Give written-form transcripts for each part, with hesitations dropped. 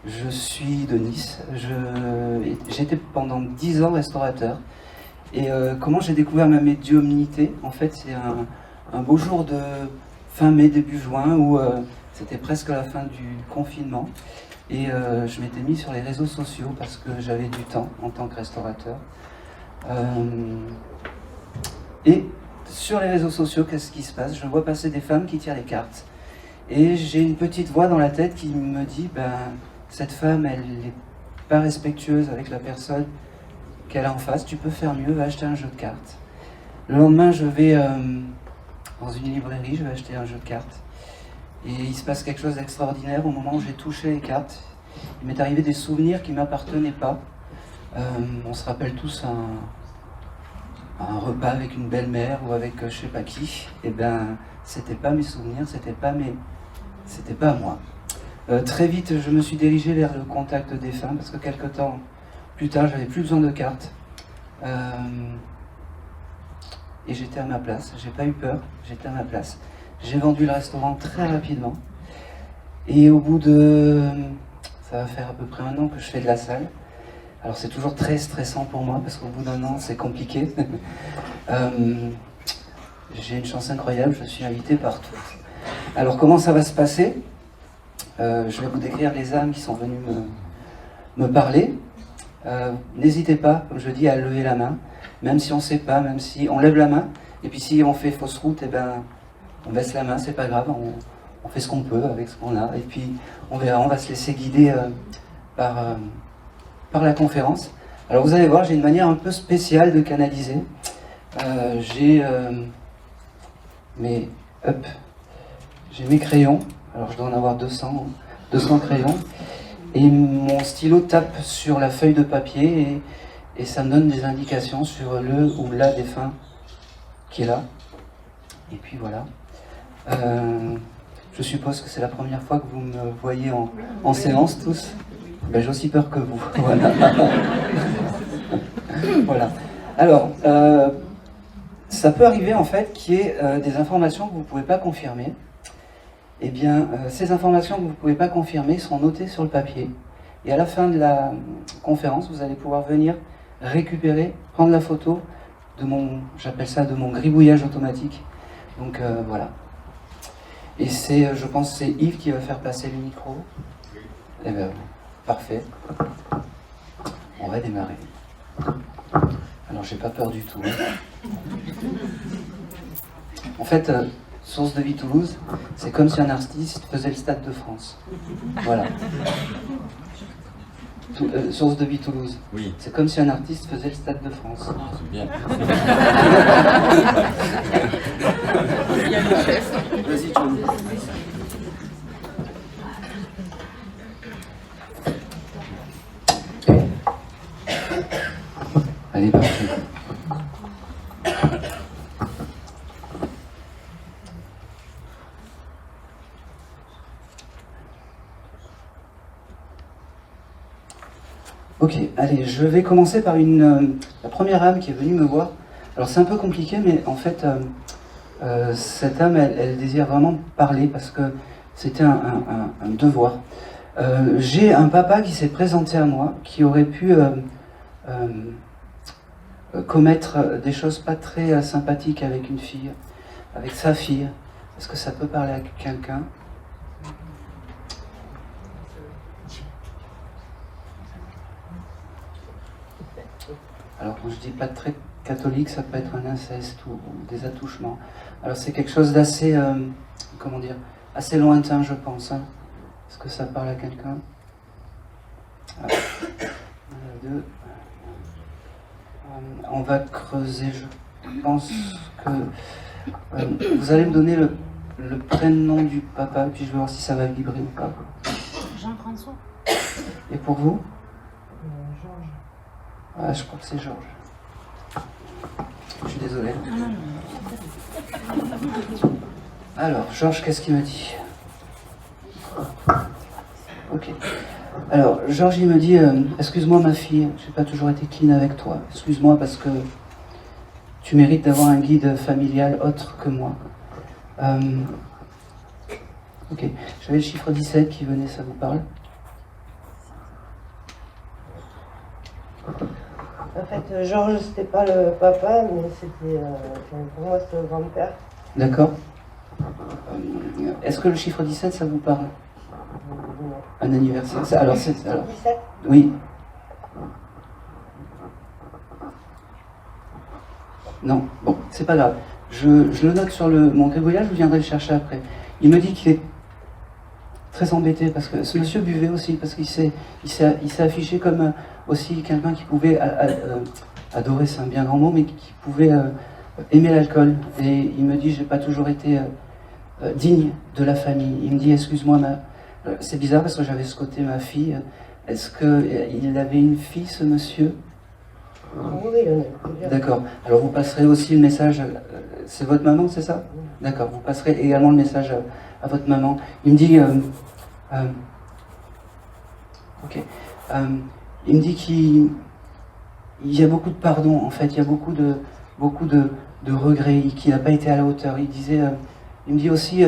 Je suis de Nice. J'étais pendant 10 ans restaurateur. Et comment j'ai découvert ma médiumnité? En fait, c'est un beau jour de fin mai, début juin, où c'était presque la fin du confinement. Et je m'étais mis sur les réseaux sociaux parce que j'avais du temps en tant que restaurateur. Et sur les réseaux sociaux, qu'est-ce qui se passe? Je vois passer des femmes qui tirent les cartes. Et j'ai une petite voix dans la tête qui me dit, cette femme, elle n'est pas respectueuse avec la personne qu'elle a en face, tu peux faire mieux, va acheter un jeu de cartes. Le lendemain, je vais dans une librairie, je vais acheter un jeu de cartes. Et il se passe quelque chose d'extraordinaire au moment où j'ai touché les cartes. Il m'est arrivé des souvenirs qui ne m'appartenaient pas. On se rappelle tous un repas avec une belle-mère ou avec je sais pas qui. Et c'était pas mes souvenirs, c'était pas à moi. Très vite, je me suis dirigé vers le contact des femmes parce que quelque temps plus tard, j'avais plus besoin de cartes. Et j'étais à ma place. J'ai pas eu peur, j'étais à ma place. J'ai vendu le restaurant très rapidement. Et au bout de... ça va faire à peu près 1 an que je fais de la salle. Alors c'est toujours très stressant pour moi parce qu'au bout d'1 an, c'est compliqué. J'ai une chance incroyable, je suis invité partout. Alors comment ça va se passer? Je vais vous décrire les âmes qui sont venues me parler. N'hésitez pas, comme je dis, à lever la main, même si on ne sait pas, même si on lève la main, et puis si on fait fausse route, on baisse la main, c'est pas grave, on fait ce qu'on peut avec ce qu'on a, et puis on verra, on va se laisser guider par la conférence. Alors vous allez voir, j'ai une manière un peu spéciale de canaliser. J'ai mes crayons, alors je dois en avoir 200 crayons, et mon stylo tape sur la feuille de papier et ça me donne des indications sur le ou la défunt qui est là. Et puis voilà. Je suppose que c'est la première fois que vous me voyez en séance tous. J'ai aussi peur que vous. Voilà. Voilà. Alors, ça peut arriver en fait qu'il y ait des informations que vous ne pouvez pas confirmer. Eh bien, ces informations que vous ne pouvez pas confirmer sont notées sur le papier. Et à la fin de la conférence, vous allez pouvoir venir récupérer, prendre la photo de j'appelle ça de mon gribouillage automatique. Donc voilà. Et je pense que c'est Yves qui va faire passer le micro. Eh bien, parfait. On va démarrer. Alors, j'ai pas peur du tout. En fait, Source de vie Toulouse, c'est comme si un artiste faisait le Stade de France. Voilà. Source de vie Toulouse. Oui. C'est comme si un artiste faisait le Stade de France. C'est bien. Vas-y, John. Allez, parfait. Ok, allez, je vais commencer par la première âme qui est venue me voir. Alors c'est un peu compliqué, mais en fait, cette âme, elle désire vraiment parler parce que c'était un devoir. J'ai un papa qui s'est présenté à moi, qui aurait pu commettre des choses pas très sympathiques avec une fille, avec sa fille. Est-ce que ça peut parler à quelqu'un? Alors quand je dis pas très catholique, ça peut être un inceste ou des attouchements. Alors c'est quelque chose d'assez, assez lointain, je pense. Hein. Est-ce que ça parle à quelqu'un? Deux. On va creuser, je pense que... vous allez me donner le prénom du papa, puis je vais voir si ça va vibrer ou pas. Jean-François. Et pour vous? Georges. Ah, je crois que c'est Georges. Je suis désolé. Alors, Georges, qu'est-ce qu'il me dit? Ok. Alors, Georges, il me dit, excuse-moi ma fille, j'ai pas toujours été clean avec toi. Excuse-moi parce que tu mérites d'avoir un guide familial autre que moi. Ok. J'avais le chiffre 17 qui venait, ça vous parle? En fait, Georges, c'était pas le papa, mais c'était, pour moi, c'était le grand-père. D'accord. Est-ce que le chiffre 17, ça vous parle? Non. Un anniversaire. Alors, c'est... 17. Oui. Non, bon, c'est pas grave. Je le note sur mon gribouillage, je viendrai le chercher après. Il me dit qu'il est très embêté parce que ce monsieur buvait aussi, parce qu'il s'est affiché comme aussi quelqu'un qui pouvait adorer, c'est un bien grand mot, mais qui pouvait aimer l'alcool. Et il me dit, j'ai pas toujours été digne de la famille. Il me dit, excuse-moi, c'est bizarre parce que j'avais ce côté ma fille. Est-ce qu'il avait une fille, ce monsieur? Oui, d'accord. Alors vous passerez aussi le message, c'est votre maman, c'est ça? D'accord, vous passerez également le message à votre maman. Il me dit, ok, il me dit qu'il y a beaucoup de pardon, en fait, il y a beaucoup de regrets, qu'il n'a pas été à la hauteur. Il disait, il me dit aussi,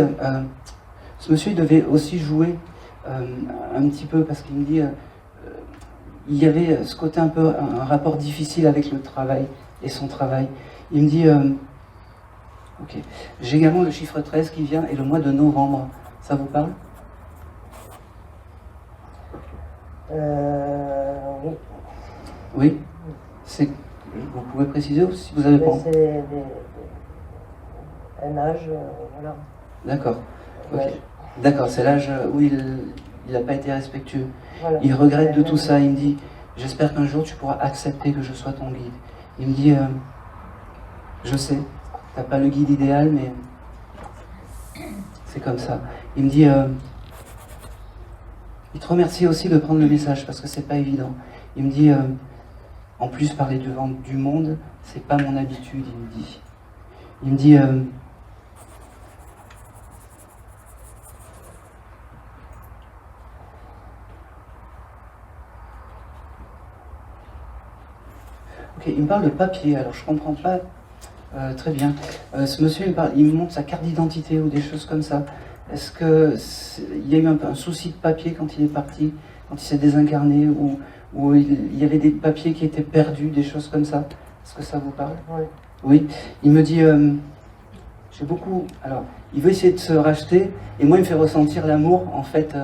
ce monsieur il devait aussi jouer un petit peu, parce qu'il me dit, il y avait ce côté un peu, un rapport difficile avec le travail et son travail. Il me dit, ok, j'ai également le chiffre 13 qui vient et le mois de novembre. Ça vous parle? Oui. Oui. Vous pouvez préciser si vous avez pas. C'est un âge, voilà. D'accord. Okay. D'accord, c'est l'âge où il n'a pas été respectueux. Voilà. Il regrette de tout ça. Il me dit, j'espère qu'un jour tu pourras accepter que je sois ton guide. Il me dit, je sais, t'as pas le guide idéal, mais c'est comme ça. Il me dit, il te remercie aussi de prendre le message parce que c'est pas évident. Il me dit, en plus parler devant du monde, c'est pas mon habitude. Il me dit, ok, il me parle de papier, alors je comprends pas très bien. Ce monsieur, il me montre sa carte d'identité ou des choses comme ça. Est-ce qu'il y a eu un souci de papier quand il est parti, quand il s'est désincarné, ou il y avait des papiers qui étaient perdus, des choses comme ça? Est-ce que ça vous parle? Oui. Oui. Il me dit, j'ai beaucoup... Alors, il veut essayer de se racheter, et moi, il me fait ressentir l'amour, en fait,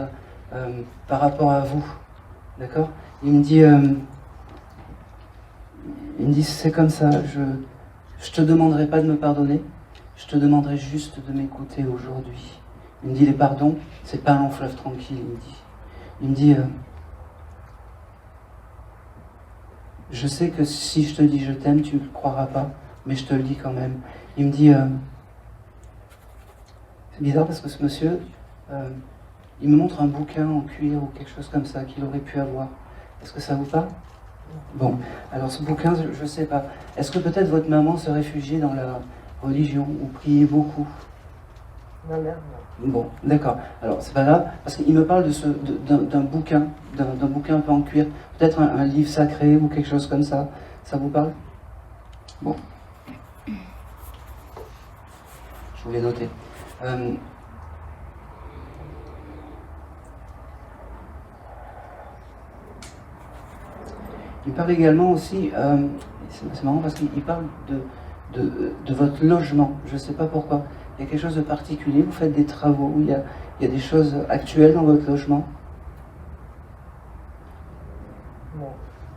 par rapport à vous. D'accord? Il me dit, c'est comme ça, je te demanderai pas de me pardonner, je te demanderai juste de m'écouter aujourd'hui. Il me dit, les pardons, c'est pas un long fleuve tranquille, il me dit, je sais que si je te dis je t'aime, tu ne le croiras pas, mais je te le dis quand même. Il me dit, c'est bizarre parce que ce monsieur, il me montre un bouquin en cuir ou quelque chose comme ça qu'il aurait pu avoir. Est-ce que ça vous parle? Bon, alors ce bouquin, je ne sais pas. Est-ce que peut-être votre maman se réfugiait dans la religion ou priait beaucoup? Ma mère, non. Bon, d'accord. Alors, c'est pas grave, parce qu'il me parle d'un bouquin, d'un bouquin un peu en cuir, peut-être un livre sacré ou quelque chose comme ça. Ça vous parle? Bon. Je voulais noter. Il parle également aussi, c'est marrant parce qu'il parle de votre logement. Je ne sais pas pourquoi. Il y a quelque chose de particulier, vous faites des travaux, il y a des choses actuelles dans votre logement? Non.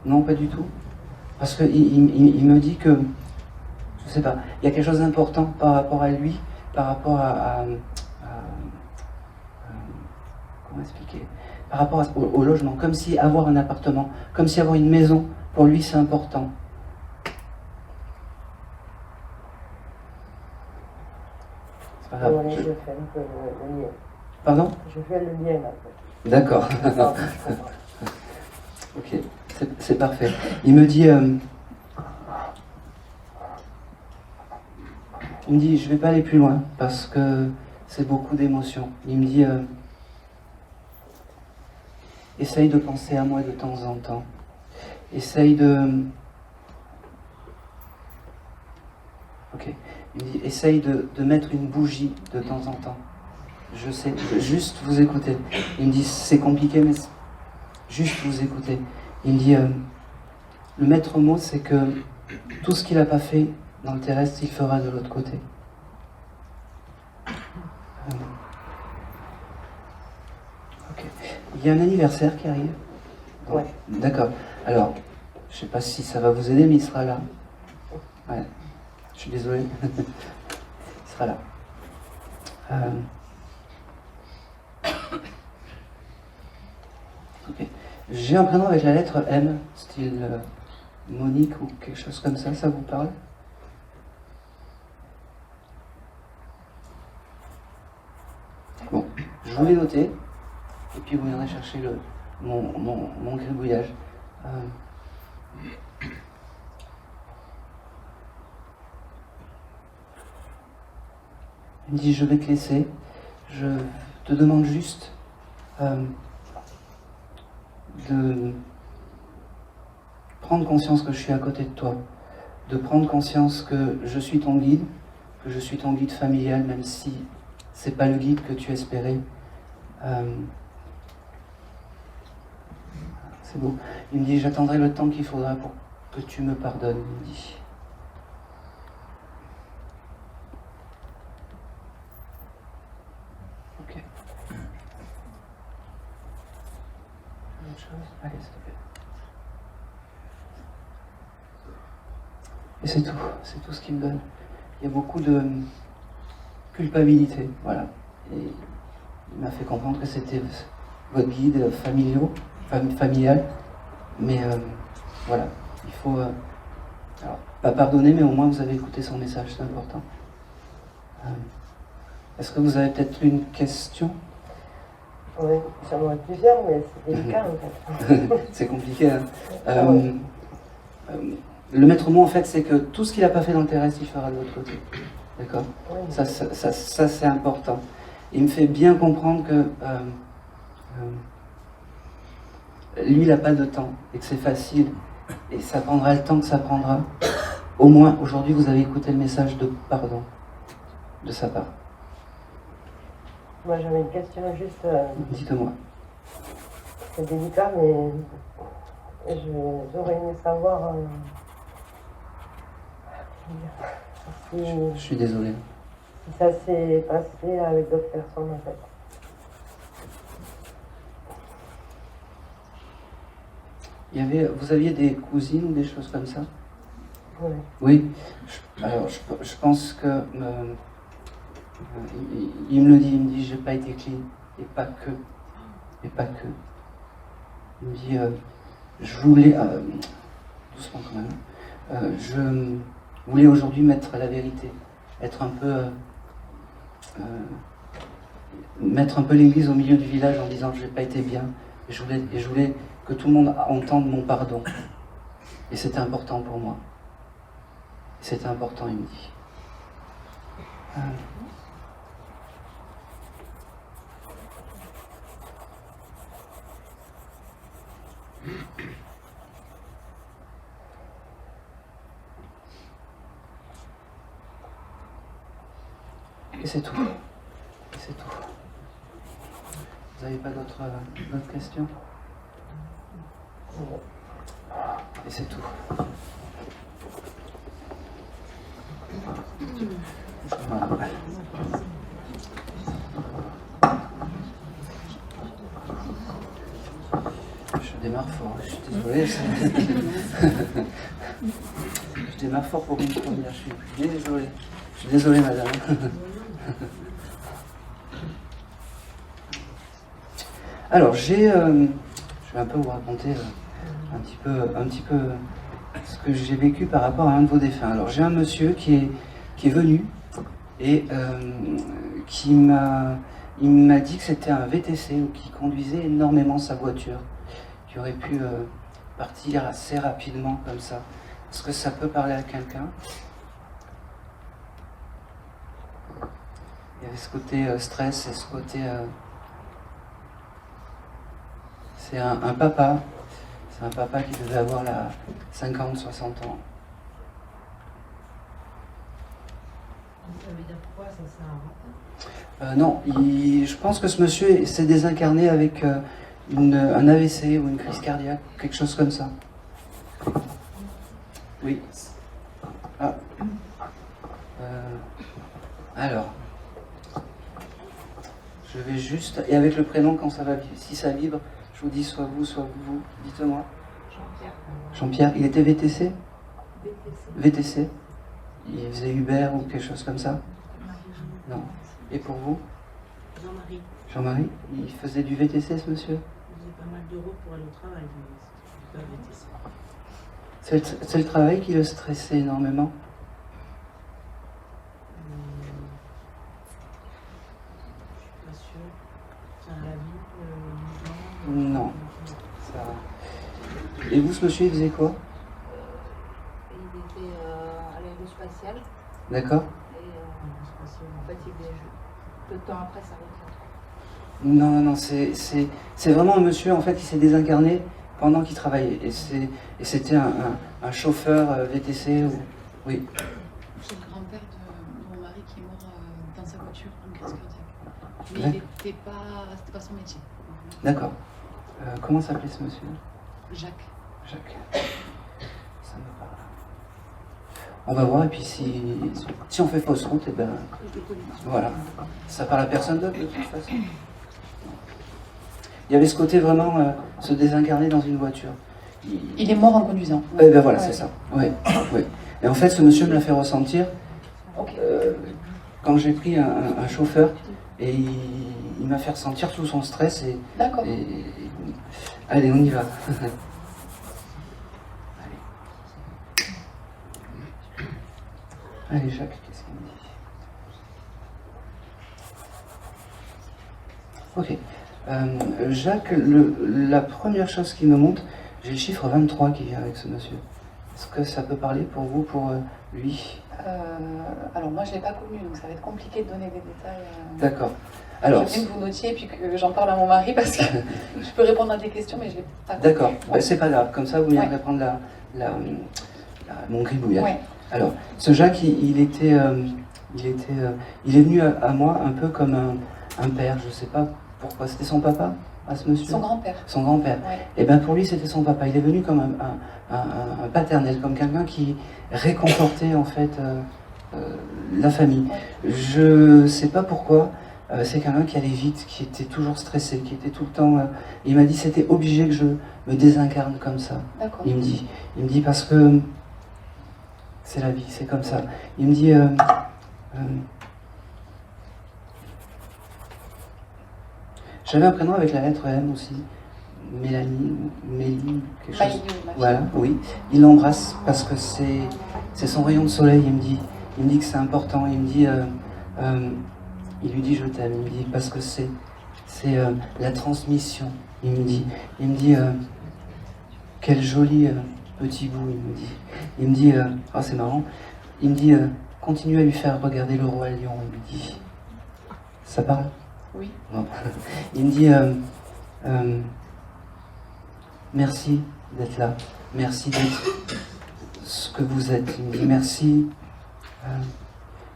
Non, pas du tout. Parce qu'il me dit que, je ne sais pas, il y a quelque chose d'important par rapport à lui, par rapport comment expliquer? Par rapport au logement, comme si avoir un appartement, comme si avoir une maison, pour lui c'est important. C'est pas grave. Oui, je fais un peu le lien. Pardon? Je fais le lien là. D'accord. Ok, c'est parfait. Il me dit, je vais pas aller plus loin parce que c'est beaucoup d'émotions. Il me dit, essaye de penser à moi de temps en temps. Essaye de... Ok. Il me dit, essaye de mettre une bougie de temps en temps. Je sais, juste vous écouter. Il me dit, c'est compliqué, mais juste vous écouter. Il me dit, Le maître mot, c'est que tout ce qu'il n'a pas fait dans le terrestre, il fera de l'autre côté. Ok. Il y a un anniversaire qui arrive. Ouais. D'accord. Alors, je ne sais pas si ça va vous aider, mais il sera là. Ouais. Je suis désolé. Il sera là. Ok. J'ai un prénom avec la lettre M, style Monique ou quelque chose comme ça vous parle? Bon, je vous l'ai noté, et puis vous viendrez chercher mon gribouillage. Il me dit, je vais te laisser, je te demande juste de prendre conscience que je suis à côté de toi, de prendre conscience que je suis ton guide, que je suis ton guide familial, même si c'est pas le guide que tu espérais. C'est beau. Il me dit, j'attendrai le temps qu'il faudra pour que tu me pardonnes, il me dit. Ok. Autre chose? Allez, s'il te plaît. Et c'est tout ce qu'il me donne. Il y a beaucoup de culpabilité, voilà. Et il m'a fait comprendre que c'était votre guide familial, mais voilà, il faut, alors, pas pardonner, mais au moins vous avez écouté son message, c'est important. Est-ce que vous avez peut-être une question? Oui, j'en aurais plusieurs, mais c'est délicat en fait. C'est compliqué, hein. Le maître mot, en fait, c'est que tout ce qu'il n'a pas fait dans le terrestre, il fera de l'autre côté. D'accord? Oui. Ça c'est important. Il me fait bien comprendre que lui, il n'a pas de temps et que c'est facile. Et ça prendra le temps que ça prendra. Au moins, aujourd'hui, vous avez écouté le message de pardon de sa part. Moi, j'avais une question juste. Dites-moi. C'est délicat, mais j'aurais aimé savoir. Je suis désolé. Si ça s'est passé avec d'autres personnes, en fait. Vous aviez des cousines ou des choses comme ça? Oui. Oui. Alors, je pense que il me le dit, il me dit, j'ai pas été clean, et pas que. Il me dit, je voulais, doucement quand même, je voulais aujourd'hui mettre la vérité, être un peu, mettre un peu l'église au milieu du village en disant, j'ai pas été bien, et je voulais que tout le monde entende mon pardon. Et c'était important pour moi. C'était important, il me dit. Et c'est tout. Et c'est tout. Vous n'avez pas d'autres questions? Et c'est tout. Voilà. Je démarre fort, je suis désolé. Je démarre fort pour une première, je suis désolé. Je suis désolé, madame. Alors, je vais un peu vous raconter un petit peu ce que j'ai vécu par rapport à un de vos défunts. Alors, j'ai un monsieur qui est venu et il m'a dit que c'était un VTC ou qui conduisait énormément sa voiture, qui aurait pu partir assez rapidement comme ça. Est-ce que ça peut parler à quelqu'un? Il y avait ce côté stress et ce côté... c'est un papa. C'est un papa qui devait avoir 50, 60 ans. Ça veut dire pourquoi ça sert à rien? Non, je pense que ce monsieur s'est désincarné avec un AVC ou une crise cardiaque, quelque chose comme ça. Oui. Ah. Alors. Je vais juste... Et avec le prénom, quand ça va... Si ça vibre, je vous dis soit vous, soit vous. Dites-moi. Jean-Pierre. Jean-Pierre, il était VTC? BTC. VTC? Il faisait Uber ou quelque chose comme ça? Non. Et pour vous? Jean-Marie. Jean-Marie? Il faisait du VTC, ce monsieur? Il faisait pas mal d'euros pour aller au travail, mais c'était pas BTC. C'est le travail qui le stressait énormément? Je suis pas sûre. Enfin, la vie, le mouvement. Non. Ça... Et vous, ce monsieur, il faisait quoi? Il était à l'aérospatiale D'accord? et en fait il faisait peu de temps après sa retraite. Non, non, c'est vraiment un monsieur, en fait, qui s'est désincarné pendant qu'il travaillait. Et c'était un chauffeur VTC. Oui. C'est le grand-père de mon mari qui est mort dans sa voiture en crise cardiaque. Mais Ouais. c'était pas son métier. D'accord. Comment s'appelait ce monsieur? Jacques. Jacques. Ça me parle. On va voir, et puis si on fait fausse route, et ben Je le connais. voilà. Ça parle à personne d'autre, de toute façon. Il y avait ce côté vraiment se désincarner dans une voiture. Il est mort en conduisant. Eh ben voilà, Ouais. c'est ça. Ouais, ouais. Et en fait, ce monsieur me l'a fait ressentir Ok. quand j'ai pris un chauffeur et il m'a fait ressentir tout son stress D'accord. Allez, on y va. Allez, Jacques, qu'est-ce qu'il me dit? Ok. Jacques, la première chose qui me montre, j'ai le chiffre 23 qui vient avec ce monsieur. Est-ce que ça peut parler pour vous, pour lui? Alors moi je l'ai pas connu, donc ça va être compliqué de donner des détails. D'accord. Alors, Je veux bien que vous notiez et puis que j'en parle à mon mari parce que je peux répondre à des questions mais je l'ai pas connu. d'accord, ben, c'est pas grave, comme ça vous viendrez Ouais. prendre mon gribouillage. Ouais. Alors, ce Jacques, il est venu à moi un peu comme un père, je sais pas pourquoi. C'était son papa, à ce monsieur? Son grand-père. Son grand-père. Ouais. Et bien pour lui, c'était son papa. Il est venu comme un paternel, comme quelqu'un qui réconfortait en fait la famille. Je sais pas pourquoi. C'est quelqu'un qui allait vite, qui était toujours stressé, qui était tout le temps. Il m'a dit c'était obligé que je me désincarne comme ça. D'accord. Il me dit parce que c'est la vie, c'est comme ça. Il me dit j'avais un prénom avec la lettre M aussi, Mélanie, Mélie, quelque chose. Maïli, ma fille. Voilà, oui. Il l'embrasse parce que c'est son rayon de soleil. Il me dit que c'est important. Il me dit, il lui dit je t'aime. Il me dit parce que c'est la transmission. Il me dit quel joli petit bout. Il me dit oh c'est marrant. Il me dit continue à lui faire regarder le roi lion. Il me dit ça parle. Oui. Non. Il me dit merci d'être là, merci d'être ce que vous êtes. Il me dit merci.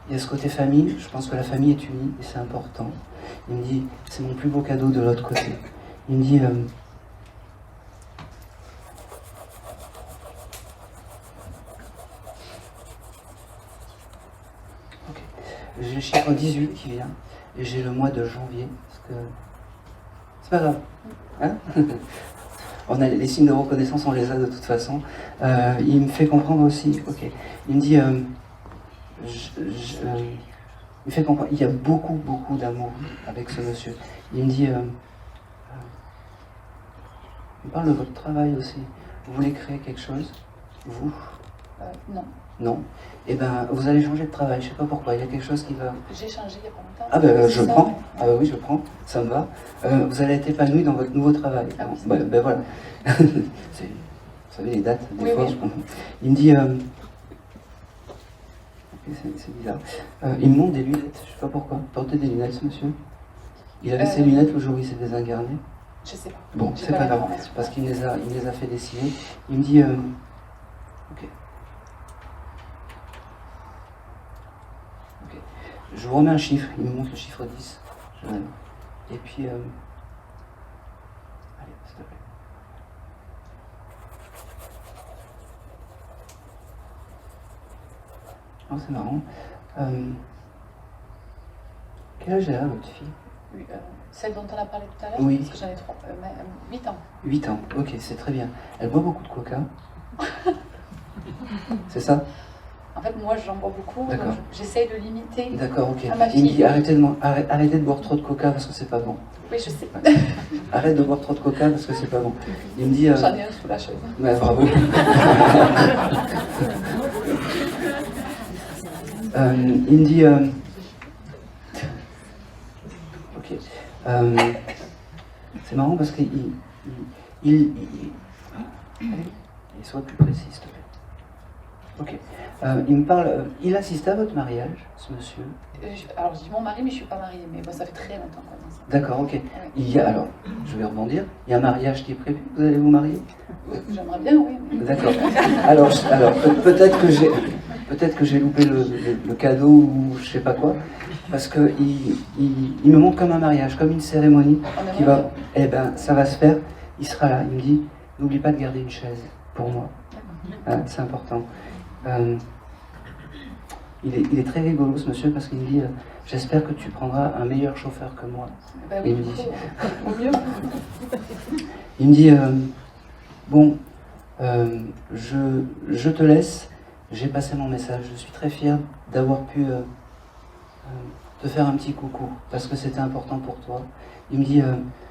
Il y a ce côté famille, je pense que la famille est unie et c'est important. Il me dit c'est mon plus beau cadeau de l'autre côté. Il me dit ok. J'ai le chiffre 18 qui vient et j'ai le mois de janvier parce que c'est pas grave. Hein? On a les signes de reconnaissance, on les a de toute façon. Il me fait comprendre aussi, ok. Il me dit, il me fait comprendre, il y a beaucoup, beaucoup d'amour avec ce monsieur. Il me dit, il parle de votre travail aussi. Vous voulez créer quelque chose, vous? Non. Non. Eh ben, vous allez changer de travail. Je sais pas pourquoi. Il y a quelque chose qui va. J'ai changé il y a pas longtemps. Ah ben je C'est ça, prends. ouais. Ah ben oui, je prends. Ça me va. Vous allez être épanoui dans votre nouveau travail. Ah oui, c'est Ben voilà. Vous savez les dates des Oui, fois. oui. Il me dit. C'est bizarre. Il me montre des lunettes. Je sais pas pourquoi. Portez des lunettes, ce monsieur. Il avait ses lunettes le jour où il s'est désincarné. Je sais pas. Bon, J'ai c'est pas grave. l'information. Parce qu'il il me les a fait dessiner. Il me dit. Ok. Ok. Je vous remets un chiffre. Il me montre le chiffre 10. Et puis. Allez, s'il te plaît. Oh, c'est marrant. Quel âge elle a, votre fille? Oui, celle dont on a parlé tout à l'heure, Oui. parce que j'en ai 8 ans. 8 ans, ok, c'est très bien. Elle boit beaucoup de coca. C'est ça? En fait, moi, j'en bois beaucoup, donc D'accord. j'essaye de limiter. D'accord, ok. À ma Il me fille. dit arrêtez de boire trop de coca parce que c'est pas bon. Oui, je sais. Arrête de boire trop de coca parce que c'est pas bon. Il me dit. J'en ai un sous la chaise. Ouais, bravo. Il me dit. Ok. C'est marrant parce qu'il. Allez, sois plus précis, s'il te plaît. Ok. Il me parle. Il assiste à votre mariage, ce monsieur. Alors, je dis mon mari, mais je suis pas mariée. Mais bon, ça fait très longtemps qu'on est ensemble. D'accord, ok. Il y a, alors, je vais rebondir. Il y a un mariage qui est prévu. Vous allez vous marier? J'aimerais bien, oui. Mais... D'accord. Alors peut-être que j'ai loupé le cadeau ou je sais pas quoi, parce que il me montre comme un mariage, comme une cérémonie On qui aimerait va. Eh ben, ça va se faire. Il sera là. Il me dit, n'oublie pas de garder une chaise pour moi. Hein, c'est important. Il est très rigolo ce monsieur parce qu'il me dit, j'espère que tu prendras un meilleur chauffeur que moi. Bah oui, Il me du dit. coup, au mieux. Il me dit, bon, je te laisse, j'ai passé mon message, je suis très fier d'avoir pu te faire un petit coucou, parce que c'était important pour toi. Il me dit,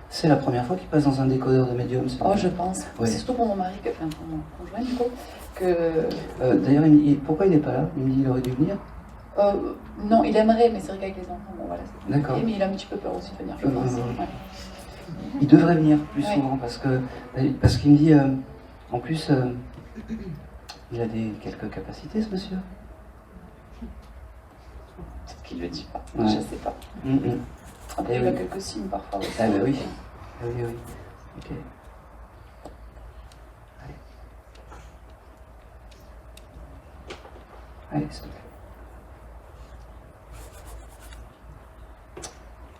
c'est la première fois qu'il passe dans un décodeur de médium. Oh, je pense. Ouais. C'est surtout pour mon mari, enfin pour mon conjoint, du coup, que... D'ailleurs, il me dit, pourquoi il n'est pas là? Il me dit, il aurait dû venir. Non, il aimerait, mais c'est vrai qu'avec les enfants, bon voilà, c'est D'accord. compliqué, mais il a un petit peu peur aussi de venir, je pense. Ouais. Il devrait venir plus Ouais. souvent, parce qu'il me dit, en plus, il a quelques capacités, ce monsieur. Peut-être qu'il ne le dit pas, Ouais. je sais pas. Après, Eh il a oui. quelques signes parfois aussi. Ah ben oui. Ah oui, oui. Ok. Allez, s'il te plaît.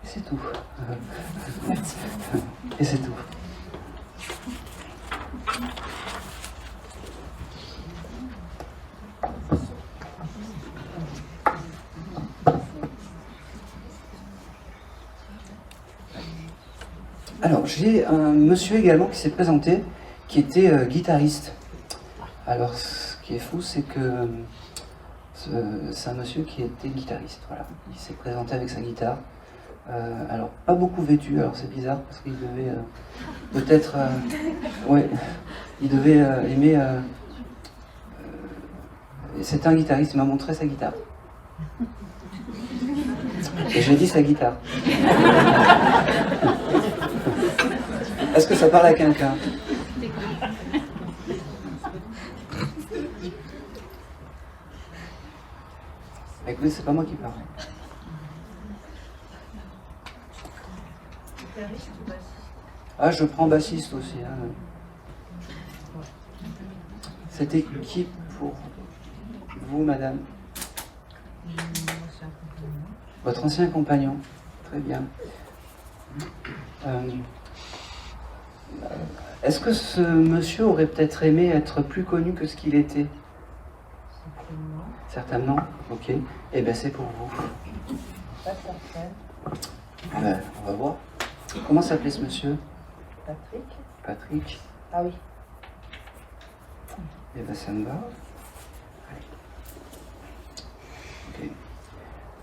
Et c'est tout. Merci. Et c'est tout. Alors, j'ai un monsieur également qui s'est présenté, qui était guitariste. Alors, ce qui est fou, c'est que c'est un monsieur qui était guitariste. Voilà. Il s'est présenté avec sa guitare. Alors, pas beaucoup vêtu, alors c'est bizarre, parce qu'il devait peut-être... ouais, il devait aimer... c'était un guitariste, il m'a montré sa guitare. Et j'ai dit sa guitare. Est-ce que ça parle à quelqu'un? Écoutez, c'est pas moi qui parle. Ah, je prends bassiste aussi. Hein. C'était qui pour vous, madame? Votre ancien compagnon. Très bien. Est-ce que ce monsieur aurait peut-être aimé être plus connu que ce qu'il était? Certainement. Ok. Eh bien, c'est pour vous. Pas certaine. Ah ben, on va voir. Comment s'appelait ce monsieur? Patrick. Patrick. Ah oui. Eh bien, ça me va. Allez.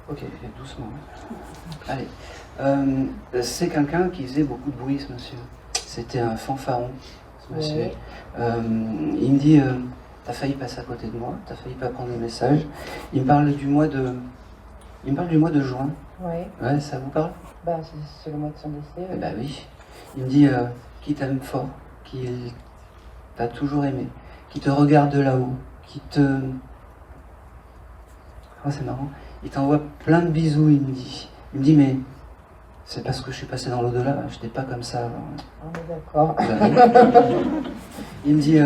Ok, doucement. Allez. C'est quelqu'un qui faisait beaucoup de bruit, ce monsieur. C'était un fanfaron, ce monsieur. Oui. Il me dit, t'as failli passer à côté de moi, t'as failli pas prendre le message. Il me parle du mois de juin. Oui. Ouais, ça vous parle? Bah, c'est le mois de son décès. Eh ben oui. Il me dit qu'il t'aime fort, qu'il t'a toujours aimé, qu'il te regarde de là-haut, qu'il te... Oh, c'est marrant. Il t'envoie plein de bisous, il me dit. Il me dit, mais c'est parce que je suis passé dans l'au-delà, je n'étais pas comme ça avant. On est d'accord. Il me dit,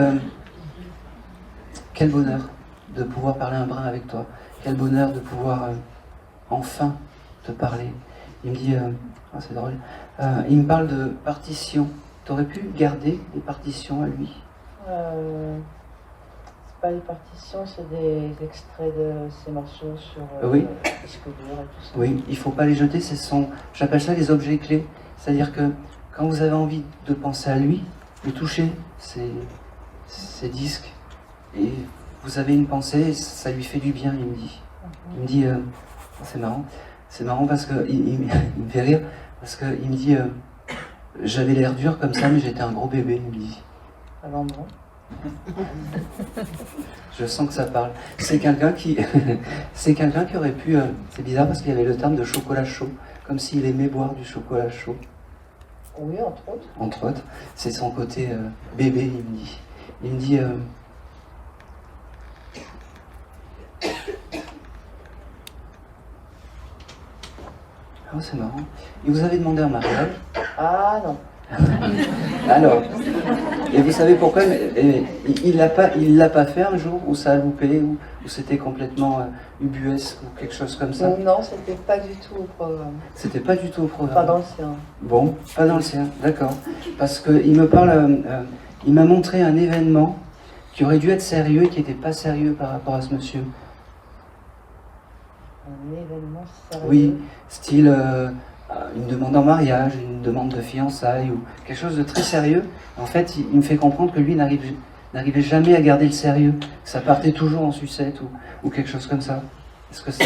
quel bonheur de pouvoir parler un brin avec toi. Quel bonheur de pouvoir enfin te parler. Il me dit, oh, c'est drôle, il me parle de partitions. Tu aurais pu garder des partitions à lui? pas les partitions, c'est des extraits de ces morceaux sur Oui. disque dur et tout ça. Oui, il ne faut pas les jeter, j'appelle ça les objets clés. C'est-à-dire que quand vous avez envie de penser à lui, de toucher ces disques, et vous avez une pensée, ça lui fait du bien, il me dit. Il me dit, c'est marrant parce que il me fait rire, parce qu'il me dit, j'avais l'air dur comme ça, mais j'étais un gros bébé, il me dit. Alors bon. Je sens que ça parle. C'est quelqu'un qui aurait pu, c'est bizarre parce qu'il y avait le terme de chocolat chaud, comme s'il aimait boire du chocolat chaud. Oui, entre autres. Entre autres, c'est son côté bébé, il me dit. Il me dit, oh, c'est marrant. Il vous avait demandé un mariage. Ah non. Alors, et vous savez pourquoi il l'a pas fait un jour où ça a loupé, ou c'était complètement ubuesque ou quelque chose comme ça? Non, c'était pas du tout au programme. C'était pas du tout au programme. Pas dans le sien. Bon, pas dans le sien, d'accord. Parce qu'il me parle, il m'a montré un événement qui aurait dû être sérieux et qui n'était pas sérieux par rapport à ce monsieur. Un événement sérieux. Oui, style une demande en mariage, une demande de fiançailles ou quelque chose de très sérieux. En fait, il me fait comprendre que lui n'arrivait jamais à garder le sérieux, que ça partait toujours en sucette ou quelque chose comme ça. Est-ce que ça...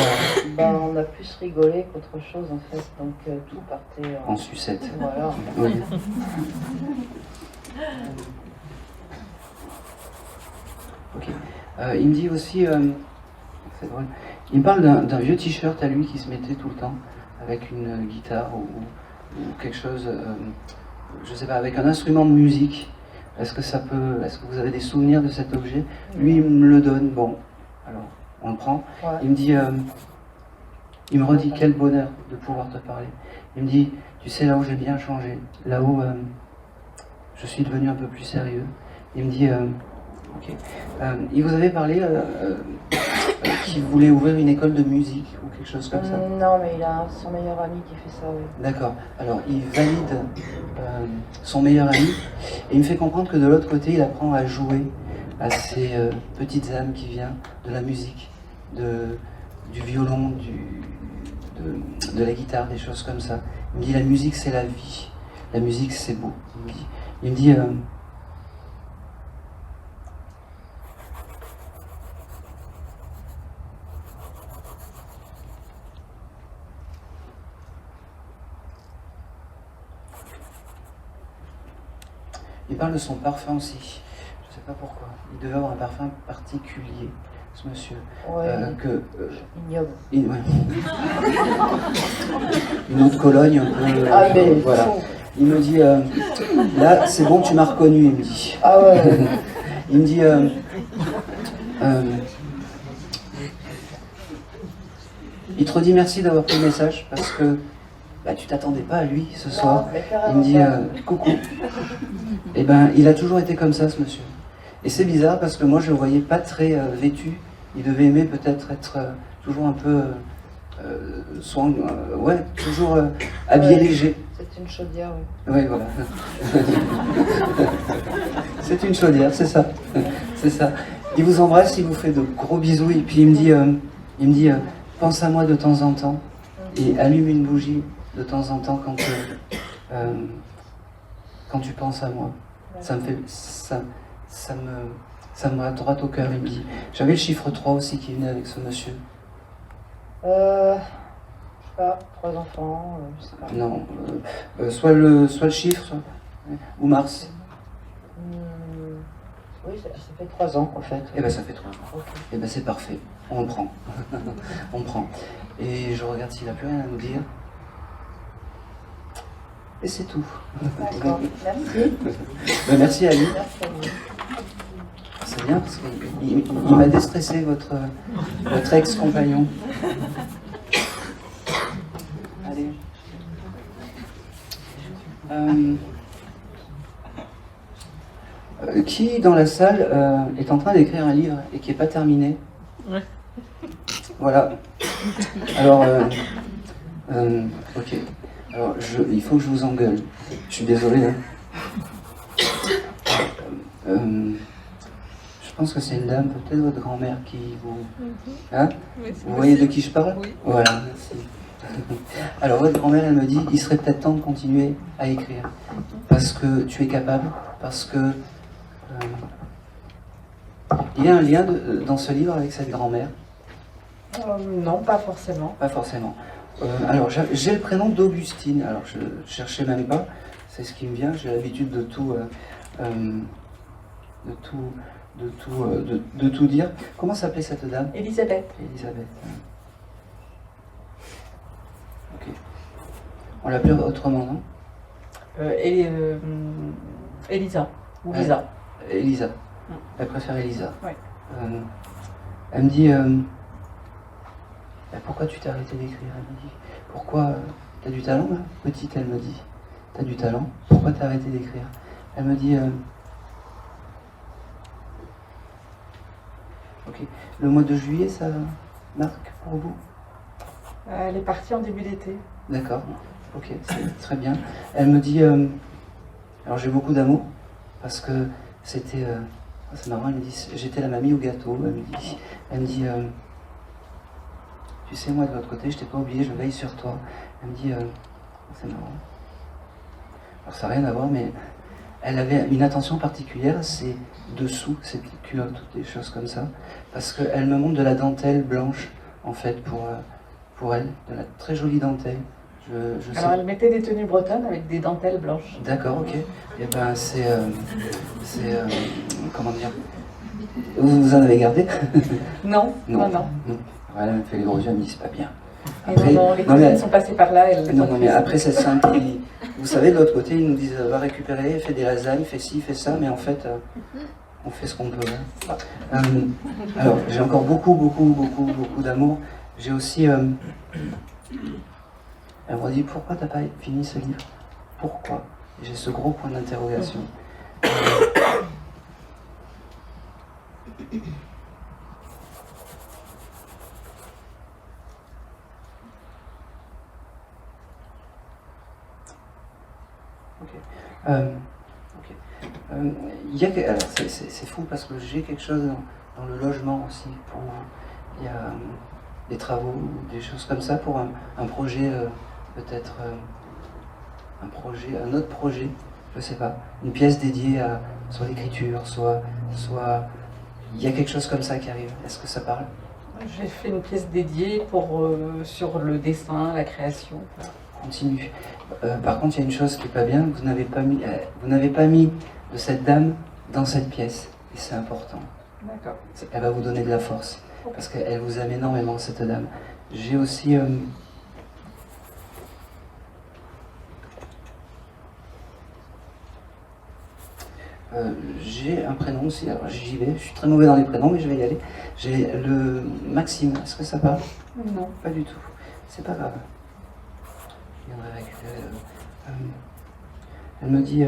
Ben, on a plus rigolé qu'autre chose en fait, donc tout partait En sucette. Voilà. Oui. Ok. Il me dit aussi, c'est drôle, il me parle d'un vieux t-shirt à lui qui se mettait tout le temps avec une guitare ou quelque chose, je sais pas, avec un instrument de musique. Est-ce que vous avez des souvenirs de cet objet? Lui, il me le donne. Bon, alors on le prend. Ouais. Il me dit, il me redit quel bonheur de pouvoir te parler. Il me dit, tu sais, là où j'ai bien changé, là où je suis devenu un peu plus sérieux. Il me dit, ok. Il vous avait parlé qu'il voulait ouvrir une école de musique ou quelque chose comme ça? Non, mais il a son meilleur ami qui fait ça, oui. D'accord. Alors, il valide son meilleur ami et il me fait comprendre que de l'autre côté, il apprend à jouer à ces petites âmes qui viennent de la musique, du violon, de la guitare, des choses comme ça. Il me dit, la musique, c'est la vie. La musique, c'est beau. Il me dit il parle de son parfum aussi. Je ne sais pas pourquoi. Il devait avoir un parfum particulier, ce monsieur. Ouais, ignoble. Ouais. Une autre Cologne un peu. Ah, mais voilà. Il me dit, là, c'est bon, tu m'as reconnu, il me dit. Ah ouais. Il me dit, il te redit merci d'avoir pris le message parce que bah, tu t'attendais pas à lui ce soir. Il me dit, coucou. Et ben, il a toujours été comme ça, ce monsieur. Et c'est bizarre parce que moi, je le voyais pas très vêtu. Il devait aimer peut-être être toujours un peu toujours habillé léger. C'est une chaudière, oui. Oui, voilà. C'est une chaudière, c'est ça. C'est ça. Il vous embrasse, il vous fait de gros bisous et puis il me dit, pense à moi de temps en temps et allume une bougie de temps en temps quand tu penses à moi. Ça me va droit au cœur, il me dit. J'avais le chiffre 3 aussi qui venait avec ce monsieur. Je sais pas, 3 enfants, je sais pas. Non, soit le chiffre, ou Mars. Oui, ça fait 3 ans en fait. Eh ben ça fait 3 ans. Okay. Eh ben c'est parfait, on le prend. On le prend. Et je regarde s'il n'a plus rien à nous dire. Et c'est tout. D'accord, merci. Ben, merci à lui. Merci à vous. C'est bien parce qu'il m'a déstressé votre ex-compagnon. Allez. Qui dans la salle est en train d'écrire un livre et qui n'est pas terminé? Ouais. Voilà. Alors, ok. Alors, il faut que je vous engueule. Je suis désolé. Hein. Je pense que c'est une dame, peut-être votre grand-mère qui vous... Hein? Oui, c'est Vous voyez de possible. qui je parle? Oui. Voilà, merci. Alors votre grand-mère, elle me dit, il serait peut-être temps de continuer à écrire. Parce que tu es capable, parce que... il y a un lien dans ce livre avec cette grand-mère? Non, pas forcément. Pas forcément. Alors j'ai le prénom d'Augustine, alors je cherchais même pas, c'est ce qui me vient, j'ai l'habitude de tout dire. Comment s'appelait cette dame? Elisabeth. Elisabeth. Ok. On l'appelait autrement, non? Elisa. Ou Lisa. Elisa. Elle préfère Elisa. Ouais. Elle me dit pourquoi tu t'es arrêté d'écrire? Elle me dit pourquoi t'as du talent là? Petite, elle me dit t'as du talent, pourquoi t'as arrêté d'écrire? Elle me dit ok. Le mois de juillet, ça marque pour vous? Elle est partie en début d'été. D'accord, ok, c'est très bien. Elle me dit, alors j'ai beaucoup d'amour, parce que c'était, c'est marrant, elle me dit, j'étais la mamie au gâteau, elle me dit, tu sais, moi de l'autre côté, je t'ai pas oublié, je veille sur toi. Elle me dit, c'est marrant. Alors ça n'a rien à voir, mais elle avait une attention particulière, c'est dessous, ses petites culottes, toutes des choses comme ça, parce qu'elle me montre de la dentelle blanche, en fait, pour elle, de la très jolie dentelle. Je Alors sais. elle mettait des tenues bretonnes avec des dentelles blanches. D'accord, ok. Et ben c'est comment dire? Vous en avez gardé? Non, non, non. Elle m'a fait les gros yeux, elle me dit c'est pas bien. Et non, les cousines sont passées par là. Non, mais après c'est simple. Vous savez, de l'autre côté, ils nous disent va récupérer, fais des lasagnes, fais ci, fais ça, mais en fait, on fait ce qu'on peut. Hein. Alors, j'ai encore beaucoup d'amour. J'ai aussi. Elle m'a dit pourquoi t'as pas fini ce livre? Pourquoi? J'ai ce gros point d'interrogation. Il y a, alors c'est fou parce que j'ai quelque chose dans le logement aussi pour vous. Il y a des travaux, des choses comme ça pour un projet, peut-être un autre projet, je sais pas, une pièce dédiée à soit l'écriture, soit il y a quelque chose comme ça qui arrive. Est-ce que ça parle? J'ai fait une pièce dédiée sur le dessin, la création. Continue. Par contre, il y a une chose qui est pas bien, vous n'avez pas mis de cette dame dans cette pièce, et c'est important. D'accord. Elle va vous donner de la force, parce qu'elle vous aime énormément, cette dame. J'ai aussi... j'ai un prénom aussi, alors j'y vais, je suis très mauvais dans les prénoms, mais je vais y aller. J'ai le Maxime, est-ce que ça parle? Non. Pas du tout, c'est pas grave. Je viendrai récupérer. Elle me dit...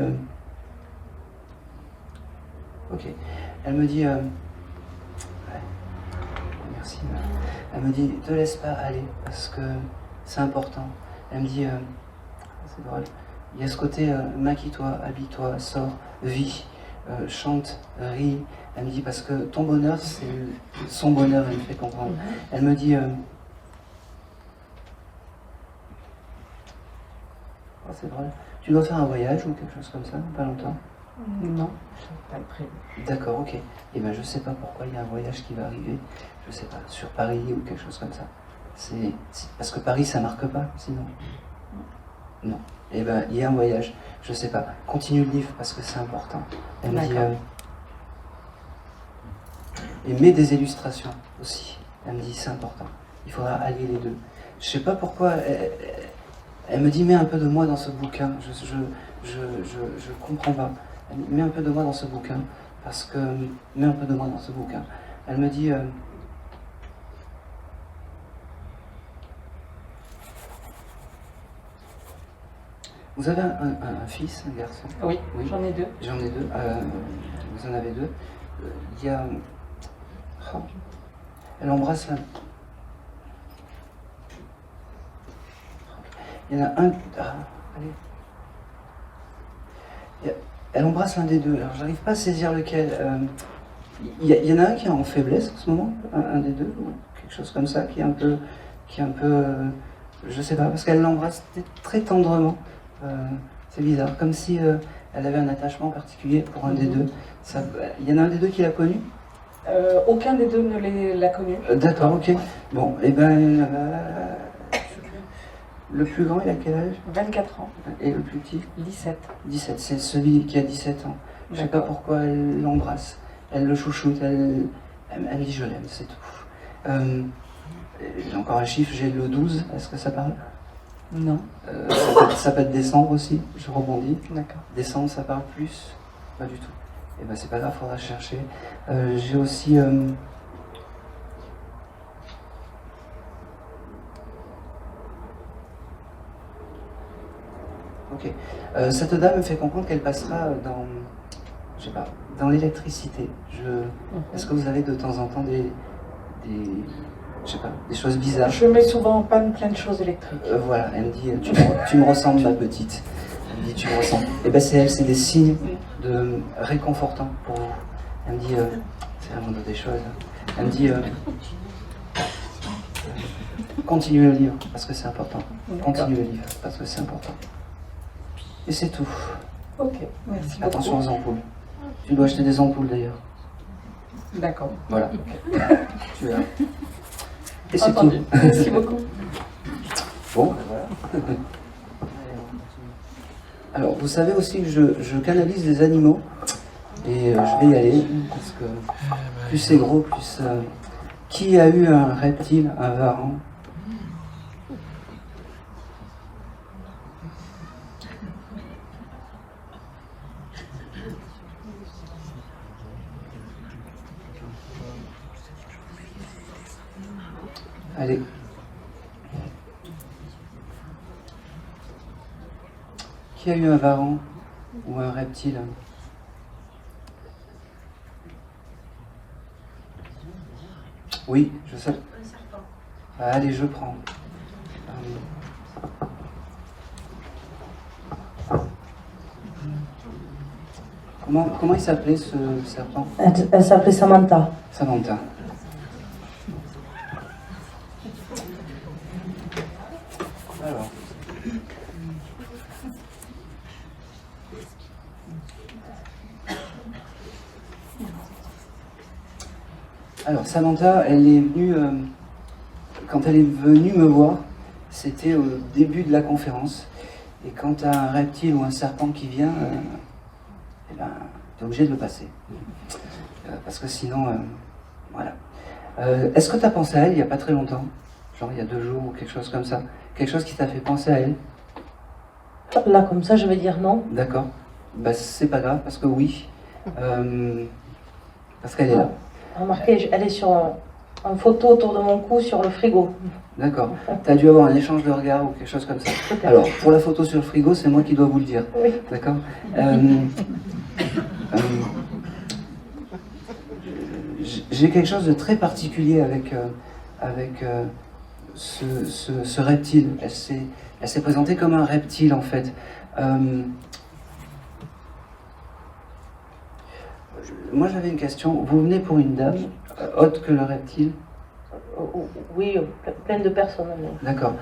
ok, elle me dit... ouais. Merci. Elle me dit, te laisse pas aller, parce que c'est important. Elle me dit, c'est drôle, il y a ce côté, maquille-toi, habille-toi, sors, vis, chante, ris. Elle me dit, parce que ton bonheur, c'est son bonheur, elle me fait comprendre. Elle me dit, oh, c'est drôle, tu dois faire un voyage ou quelque chose comme ça, pas longtemps? Non, je n'ai pas le prévu. D'accord, ok. Et ben je sais pas pourquoi il y a un voyage qui va arriver, je sais pas, sur Paris ou quelque chose comme ça. C'est parce que Paris ça marque pas, sinon. Non. Et ben il y a un voyage, je sais pas. Continue le livre parce que c'est important. Elle me dit et mets des illustrations aussi. Elle me dit c'est important. Il faudra allier les deux. Je sais pas pourquoi. Elle me dit mets un peu de moi dans ce bouquin. Je comprends pas. Elle me dit, mets un peu de moi dans ce bouquin, parce que... Mets un peu de moi dans ce bouquin. Elle me dit... vous avez un fils, un garçon? Oui, j'en ai deux. J'en ai deux. Vous en avez deux. Il y a... Oh. Elle embrasse la... Il y en a un... Ah, allez. Elle embrasse l'un des deux, alors j'arrive pas à saisir lequel. Il y en a un qui est en faiblesse en ce moment, un des deux, ou quelque chose comme ça, qui est un peu, je sais pas, parce qu'elle l'embrasse très tendrement. C'est bizarre, comme si elle avait un attachement particulier pour un des deux. Il y en a un des deux qui l'a connu? Aucun des deux ne l'a connu. D'accord, ok. Bon, et ben, le plus grand, il a quel âge? 24 ans. Et le plus petit? 17. 17, c'est celui qui a 17 ans. Je sais pas pourquoi elle l'embrasse, elle le chouchoute, elle dit je l'aime, c'est tout. J'ai encore un chiffre, j'ai le 12, est-ce que ça parle? Non. Ça peut être décembre aussi, je rebondis. D'accord. Décembre, ça parle plus? Pas du tout. Et ben c'est pas grave, faudra chercher. J'ai aussi... Ok. Cette dame me fait comprendre qu'elle passera dans... Je sais pas, dans l'électricité. Est-ce que vous avez de temps en temps je sais pas, des choses bizarres? Je mets souvent en panne plein de choses électriques. Voilà, elle me dit, tu me ressembles ma petite. Elle me dit, tu me ressembles. Et ben c'est elle, c'est des signes réconfortants pour vous. Elle me dit, c'est la moindre des choses. Elle me dit, continuez le livre, parce que c'est important. Continuez le livre, parce que c'est important. Et c'est tout. Ok, merci beaucoup. Attention aux ampoules. Tu dois acheter des ampoules d'ailleurs. D'accord. Voilà. Tu verras. Et c'est tout. Entendu. Merci beaucoup. Bon, ben voilà. Alors, vous savez aussi que je canalise des animaux. Et je vais y aller, parce que plus c'est gros, plus... Qui a eu un reptile, un varan? Allez. Qui a eu un varan ou un reptile? Oui, je sais. Un serpent. Allez, je prends. Comment il s'appelait ce serpent? Elle s'appelait Samantha. Samantha. Alors. Alors, Samantha, elle est venue, quand elle est venue me voir, c'était au début de la conférence. Et quand tu as un reptile ou un serpent qui vient, eh ben, tu es obligé de le passer. Parce que sinon, voilà. Est-ce que tu as pensé à elle il n'y a pas très longtemps? Genre il y a 2 jours ou quelque chose comme ça? Quelque chose qui t'a fait penser à elle? Là, comme ça, je vais dire non. D'accord. Bah, c'est pas grave, parce que oui. Parce qu'elle est là. Remarquez, elle est en photo autour de mon cou sur le frigo. D'accord. Tu as dû avoir un échange de regards ou quelque chose comme ça. Alors, pour la photo sur le frigo, c'est moi qui dois vous le dire. Oui. D'accord. J'ai quelque chose de très particulier avec ce reptile. Elle s'est présentée comme un reptile, en fait. Moi, j'avais une question. Vous venez pour une dame autre que le reptile? Oui, plein de personnes. D'accord.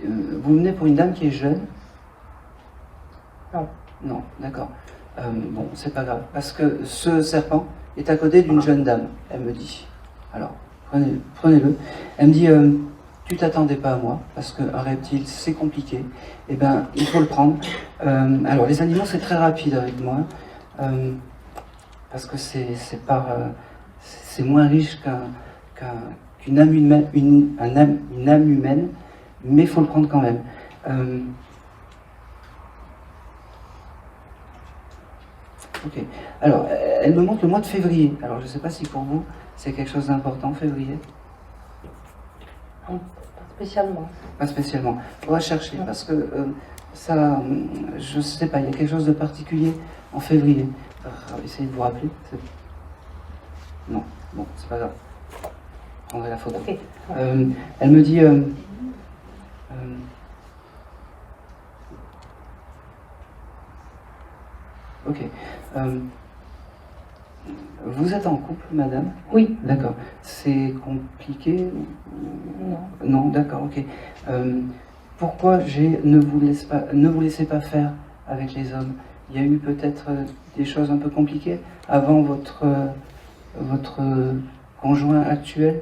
Vous venez pour une dame qui est jeune? Non. Non, d'accord. Bon, c'est pas grave. Parce que ce serpent est à côté d'une jeune dame, elle me dit. Alors, prenez-le. Elle me dit, tu t'attendais pas à moi, parce qu'un reptile, c'est compliqué. Eh bien, il faut le prendre. Alors, les animaux, c'est très rapide avec moi. Parce que c'est moins riche qu'une âme humaine, une âme humaine, mais il faut le prendre quand même. Ok. Alors, elle me montre le mois de février. Alors, je ne sais pas si pour vous, c'est quelque chose d'important, février? Non, pas spécialement. Pas spécialement. On va chercher, parce que ça, je ne sais pas, il y a quelque chose de particulier en février. Essayez de vous rappeler. Non, bon, c'est pas grave. Je prendrai la photo. Okay. Elle me dit... ok. Vous êtes en couple, madame? Oui. D'accord. C'est compliqué? Non. Non, d'accord, ok. Pourquoi ne vous laissez pas faire avec les hommes? Il y a eu peut-être des choses un peu compliquées avant votre conjoint actuel?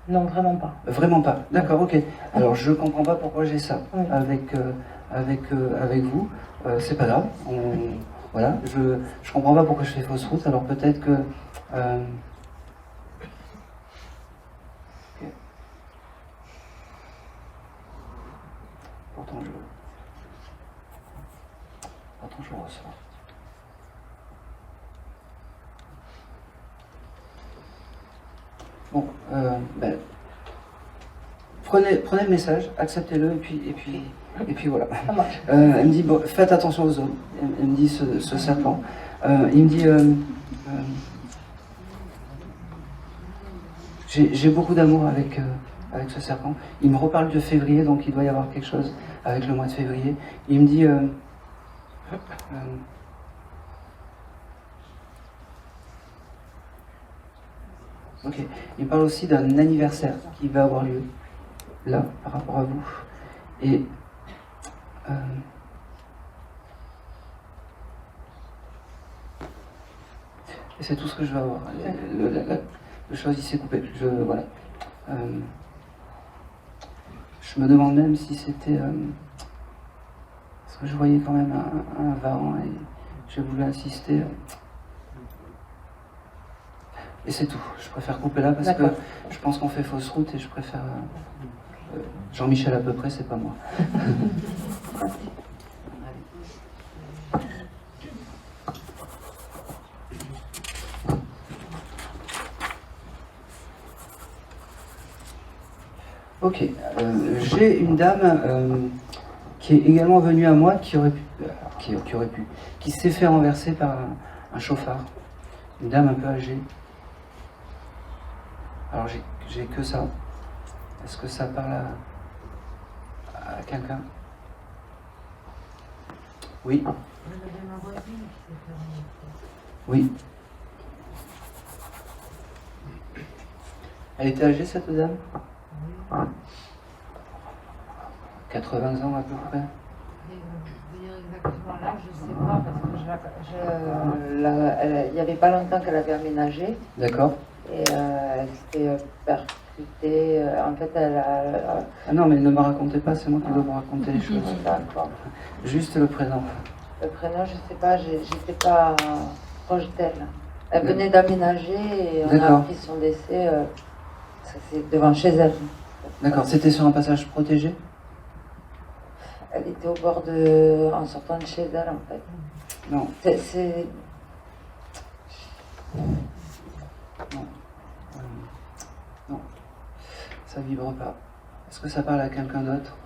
Non, vraiment pas. Vraiment pas. D'accord, ok. Alors je comprends pas pourquoi j'ai ça Oui. avec vous. C'est pas grave. Voilà. Je comprends pas pourquoi je fais fausse route. Alors peut-être que. Ok. Pourtant je reçois. Bon, ben, prenez le message, acceptez-le, et puis voilà. Ça marche. Elle me dit, bon, faites attention aux hommes. Elle me dit, ce serpent. Il me dit, j'ai beaucoup d'amour avec ce serpent. Il me reparle de février, donc il doit y avoir quelque chose avec le mois de février. Il me dit, ok. Il me parle aussi d'un anniversaire qui va avoir lieu, là, par rapport à vous. Et c'est tout ce que je vais avoir. Le chose, il s'est coupé. Voilà. Je me demande même si c'était... parce que je voyais quand même un varan et j'ai voulu insister. Et c'est tout. Je préfère couper là parce que je pense qu'on fait fausse route et je préfère... Jean-Michel à peu près, c'est pas moi. Ok, j'ai une dame qui est également venue à moi qui s'est fait renverser par un chauffard. Une dame un peu âgée. Alors j'ai que ça. Est-ce que ça parle à quelqu'un? Oui. On avait ma voisine qui s'est fait remonter. Oui. Elle était âgée cette dame? Oui. 80 ans à peu près. Dire exactement là, je sais pas, parce que Il n'y avait pas longtemps qu'elle avait aménagé D'accord. et elle s'était percutée. En fait, elle a. Ah non, mais ne me racontez pas, c'est moi qui dois vous raconter les choses. D'accord. Juste le prénom. Le prénom, je sais pas, j'étais pas proche d'elle. Elle venait d'aménager et on a D'accord. appris son décès. Ça, c'est devant chez elle. D'accord, c'était sur un passage protégé? Elle était au bord de. En sortant de chez elle, en fait. Non. C'est. Non. Ça vibre pas. Est-ce que ça parle à quelqu'un d'autre?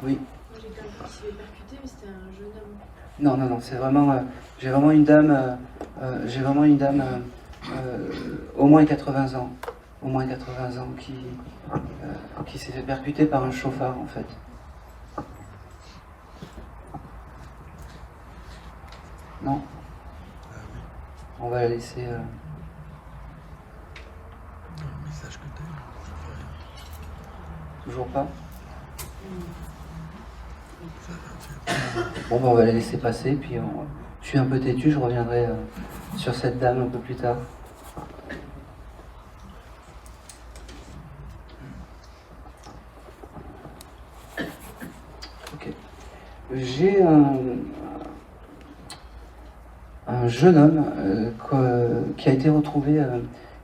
Oui. Moi j'ai quelqu'un qui s'est fait percuter, mais c'était un jeune homme. Non, c'est vraiment. J'ai vraiment une dame. Au moins 80 ans. Au moins 80 ans qui s'est fait percuter par un chauffard en fait. Non? On va la laisser. Toujours pas? Bon, ben, on va la laisser passer, puis je suis un peu têtu, je reviendrai sur cette dame un peu plus tard. Ok. J'ai un jeune homme qui a été retrouvé,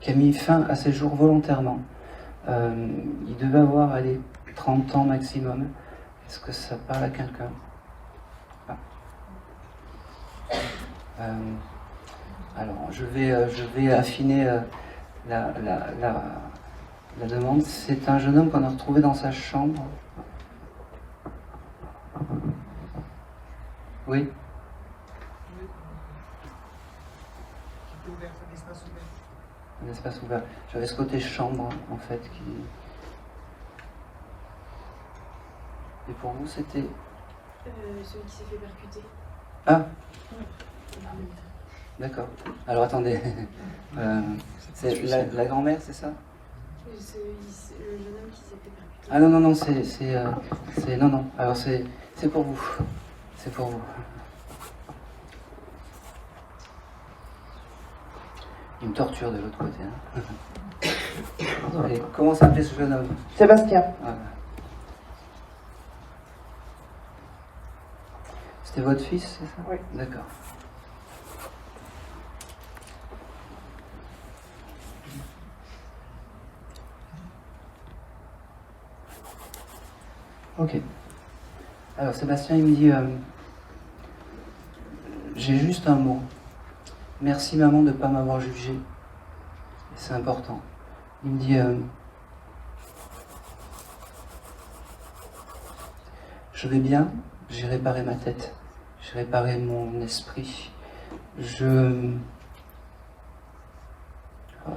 qui a mis fin à ses jours volontairement. Il devait avoir, allez, 30 ans maximum. Est-ce que ça parle à quelqu'un? Alors, je vais affiner la demande. C'est un jeune homme qu'on a retrouvé dans sa chambre. Oui. Un espace ouvert. J'avais ce côté chambre, en fait, qui... Et pour vous, c'était Celui qui s'est fait percuter. Ah, d'accord. Alors attendez. C'est la grand-mère, c'est ça? Le jeune homme qui s'est fait percuter. Ah non, non, non, non, non. Alors c'est pour vous. C'est pour vous. Il me torture de l'autre côté. Hein. Et comment s'appelait ce jeune homme? Sébastien. Voilà. C'était votre fils, c'est ça? Oui. D'accord. Ok. Alors Sébastien, il me dit, j'ai juste un mot. Merci maman de ne pas m'avoir jugé. C'est important. Il me dit, je vais bien, j'ai réparé ma tête, j'ai réparé mon esprit. Oh,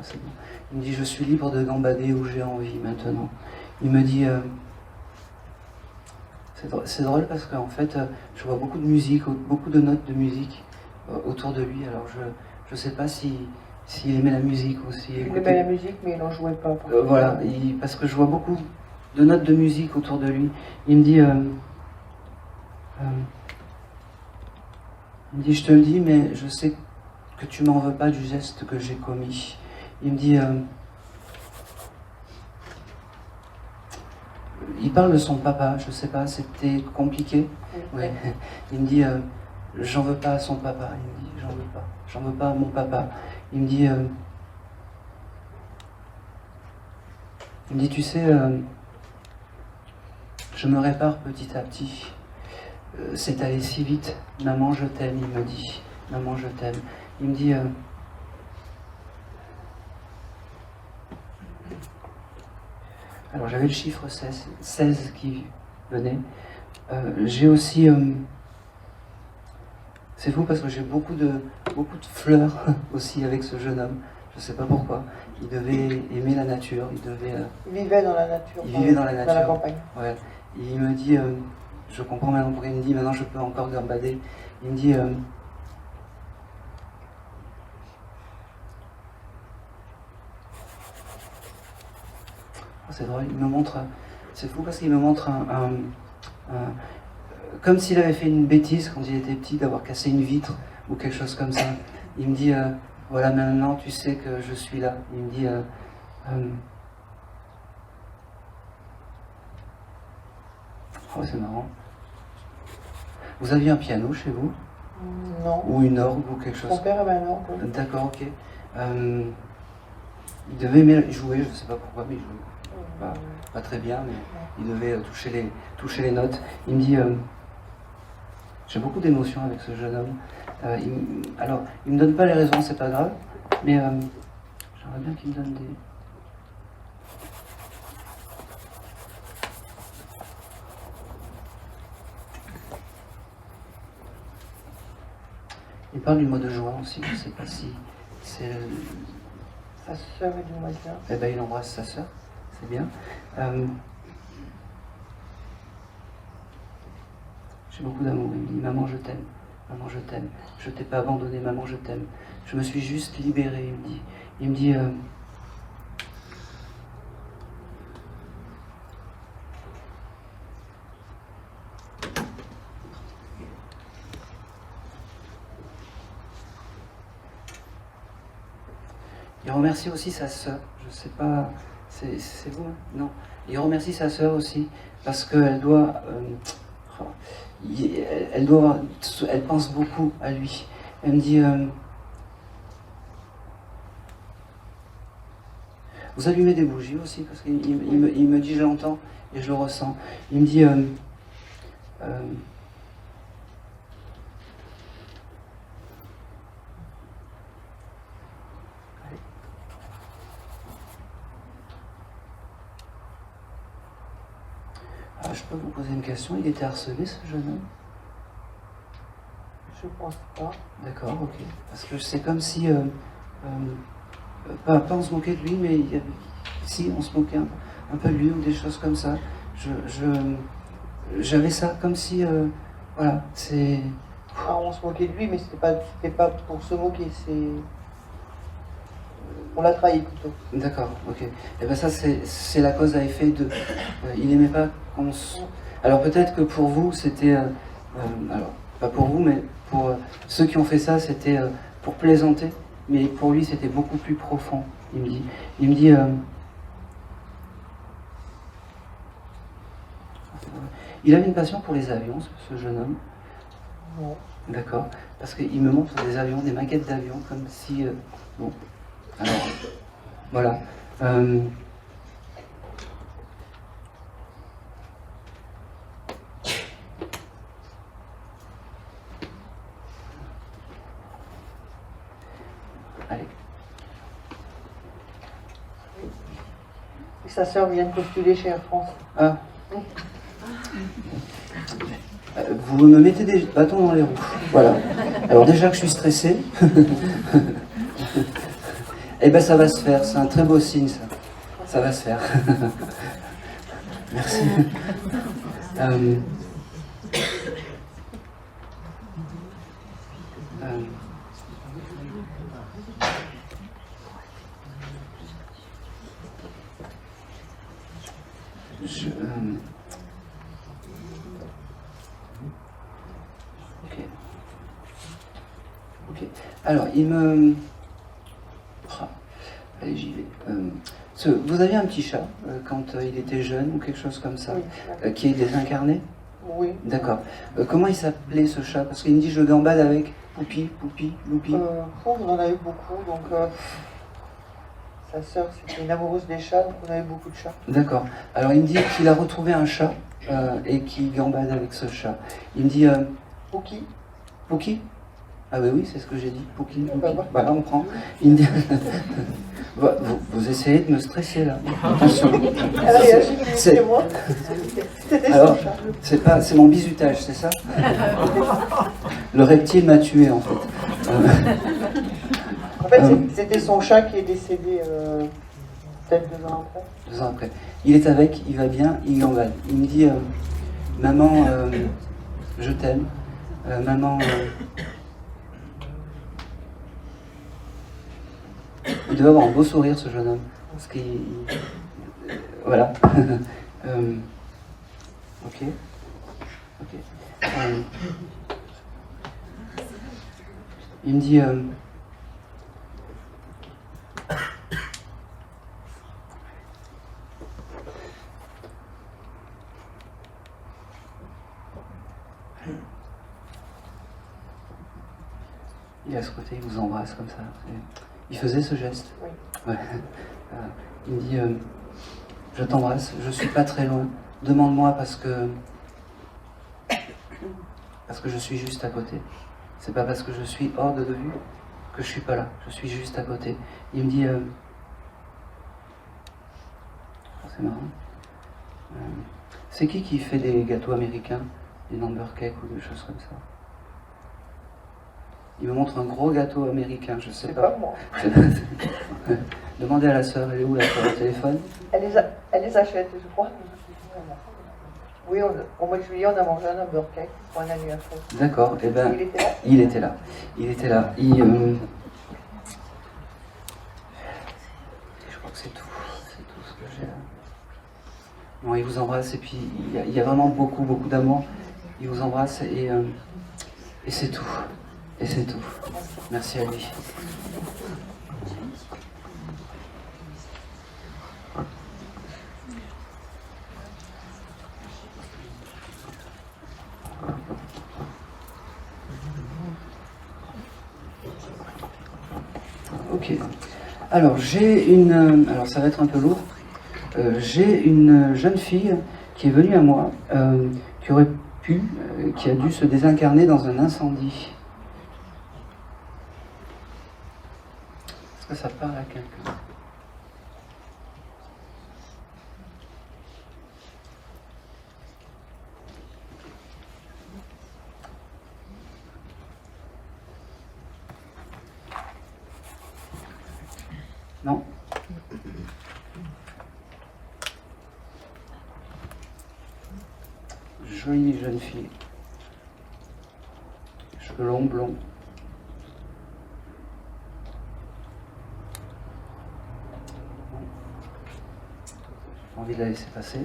c'est bon. Il me dit, je suis libre de gambader où j'ai envie maintenant. Il me dit, c'est drôle parce qu'en fait, je vois beaucoup de musique, beaucoup de notes de musique autour de lui. Alors je sais pas s'il aimait la musique ou s'il Il aimait la musique, mais il n'en jouait pas. voilà, parce que je vois beaucoup de notes de musique autour de lui. Il me dit, je te le dis, mais je sais que tu m'en veux pas du geste que j'ai commis. Il me dit, il parle de son papa, je sais pas, c'était compliqué. Oui. Ouais. Il me dit, j'en veux pas à son papa. Il me dit, j'en veux pas à mon papa. Il me dit, tu sais, je me répare petit à petit. C'est allé si vite. Maman, je t'aime, il me dit. Maman, je t'aime. Il me dit, alors j'avais le chiffre 16 qui venait. J'ai aussi... c'est fou parce que j'ai beaucoup de fleurs aussi avec ce jeune homme. Je ne sais pas pourquoi. Il devait aimer la nature. Il vivait dans la nature. Il vivait dans la nature. Dans la campagne. Ouais. Et il me dit, je comprends maintenant pourquoi il me dit, maintenant je peux encore gambader. Il me dit, c'est drôle, il me montre, c'est fou parce qu'il me montre comme s'il avait fait une bêtise quand il était petit, d'avoir cassé une vitre ou quelque chose comme ça. Il me dit, voilà, maintenant tu sais que je suis là. Il me dit, oh, c'est marrant. Vous aviez un piano chez vous? Non. Ou une orgue ou quelque chose? Mon père avait un orgue. Oui. D'accord, ok. Il devait aimer jouer, je ne sais pas pourquoi, mais il jouait. Pas très bien, mais il devait toucher les notes. Il me dit, j'ai beaucoup d'émotions avec ce jeune homme. Alors, il me donne pas les raisons, c'est pas grave, mais j'aimerais bien qu'il me donne des... Il parle du mot de joie aussi, je ne sais pas si c'est... Sa sœur est du mois de juin. Eh ben, il embrasse sa sœur, c'est bien. J'ai beaucoup d'amour. Il me dit, maman, je t'aime. Maman, je t'aime. Je t'ai pas abandonné, maman, je t'aime. Je me suis juste libéré, il me dit. Il me dit, il remercie aussi sa sœur. Je sais pas, c'est vous, hein? Non. Il remercie sa sœur aussi parce qu'elle doit, elle pense beaucoup à lui. Elle me dit, vous allumez des bougies aussi parce qu'il me dit, je l'entends et je le ressens. Il me dit, je peux vous poser une question, il était harcelé ce jeune homme? Je pense pas. D'accord, ok. Parce que c'est comme si, pas on se moquait de lui, mais si on se moquait un peu de lui ou des choses comme ça. J'avais ça comme si Voilà, c'est... Ah, on se moquait de lui, mais c'était pas pour se moquer, on l'a trahi plutôt. D'accord, ok. Et ben ça, c'est la cause à effet de... il n'aimait pas qu'on se... Alors peut-être que pour vous, c'était... alors, pas pour vous, mais pour ceux qui ont fait ça, c'était pour plaisanter. Mais pour lui, c'était beaucoup plus profond, il me dit. Il me dit... il avait une passion pour les avions, ce jeune homme. Non. D'accord. Parce qu'il me montre des avions, des maquettes d'avions, comme si... bon. Alors, voilà. Allez. Et sa sœur vient de postuler chez Air France. Ah. Vous me mettez des bâtons dans les roues. Voilà. Alors déjà que je suis stressé, eh ben ça va se faire. C'est un très beau signe, ça. Ça va se faire. Merci. Ok. Alors, il me... Ah, allez, j'y vais. Vous aviez un petit chat quand il était jeune ou quelque chose comme ça, Oui. qui est désincarné? Oui. D'accord. Comment il s'appelait ce chat? Parce qu'il me dit je gambade avec Poupi, Poupi, Loupi. On en a eu beaucoup, donc sa sœur c'était une amoureuse des chats, donc on avait beaucoup de chats. D'accord. Alors il me dit qu'il a retrouvé un chat et qu'il gambade avec ce chat. Il me dit Pouki. Pouki? Ah oui, oui, c'est ce que j'ai dit. Pouki, Loupi. Bah, Voilà, on prend. Il me dit... vous essayez de me stresser là. Attention. Elle a réagi plus vite C'est- que moi. C'était Alors, son chat. c'est mon bizutage, c'est ça? Le reptile m'a tué en fait. En fait, c'était son chat qui est décédé peut-être 2 ans après. 2 ans après. Il est avec, il va bien, il gambade. Il me dit maman, je t'aime. Maman. Il devait avoir un beau sourire, ce jeune homme. Parce qu'il. Voilà. Ok. Ok. Il me dit. Il est à ce côté, il vous embrasse comme ça. Il faisait ce geste. Oui. Ouais. Il me dit je t'embrasse, je suis pas très loin. Demande-moi parce que je suis juste à côté. C'est pas parce que je suis hors de vue que je suis pas là. Je suis juste à côté. Il me dit c'est marrant. C'est qui fait des gâteaux américains, des number cakes ou des choses comme ça? Il me montre un gros gâteau américain, je sais C'est pas. pas moi. Demandez à la sœur, elle est où la sœur au téléphone? Elle les achète, je crois. Oui, au mois de juillet, on a mangé un hamburger cake pour un anniversaire. D'accord, et ben Il était là. il était là. Il était là. Je crois que c'est tout. C'est tout ce que j'ai là. Bon, il vous embrasse et puis il y a vraiment beaucoup, beaucoup d'amour. Il vous embrasse et c'est tout. Et c'est tout. Merci à lui. Ok. Alors alors ça va être un peu lourd. J'ai une jeune fille qui est venue à moi, qui aurait pu, qui a dû se désincarner dans un incendie. Est-ce que ça parle à quelqu'un? Non? Jolie jeune fille. cheveux longs, blonds. J'ai envie de la laisser passer.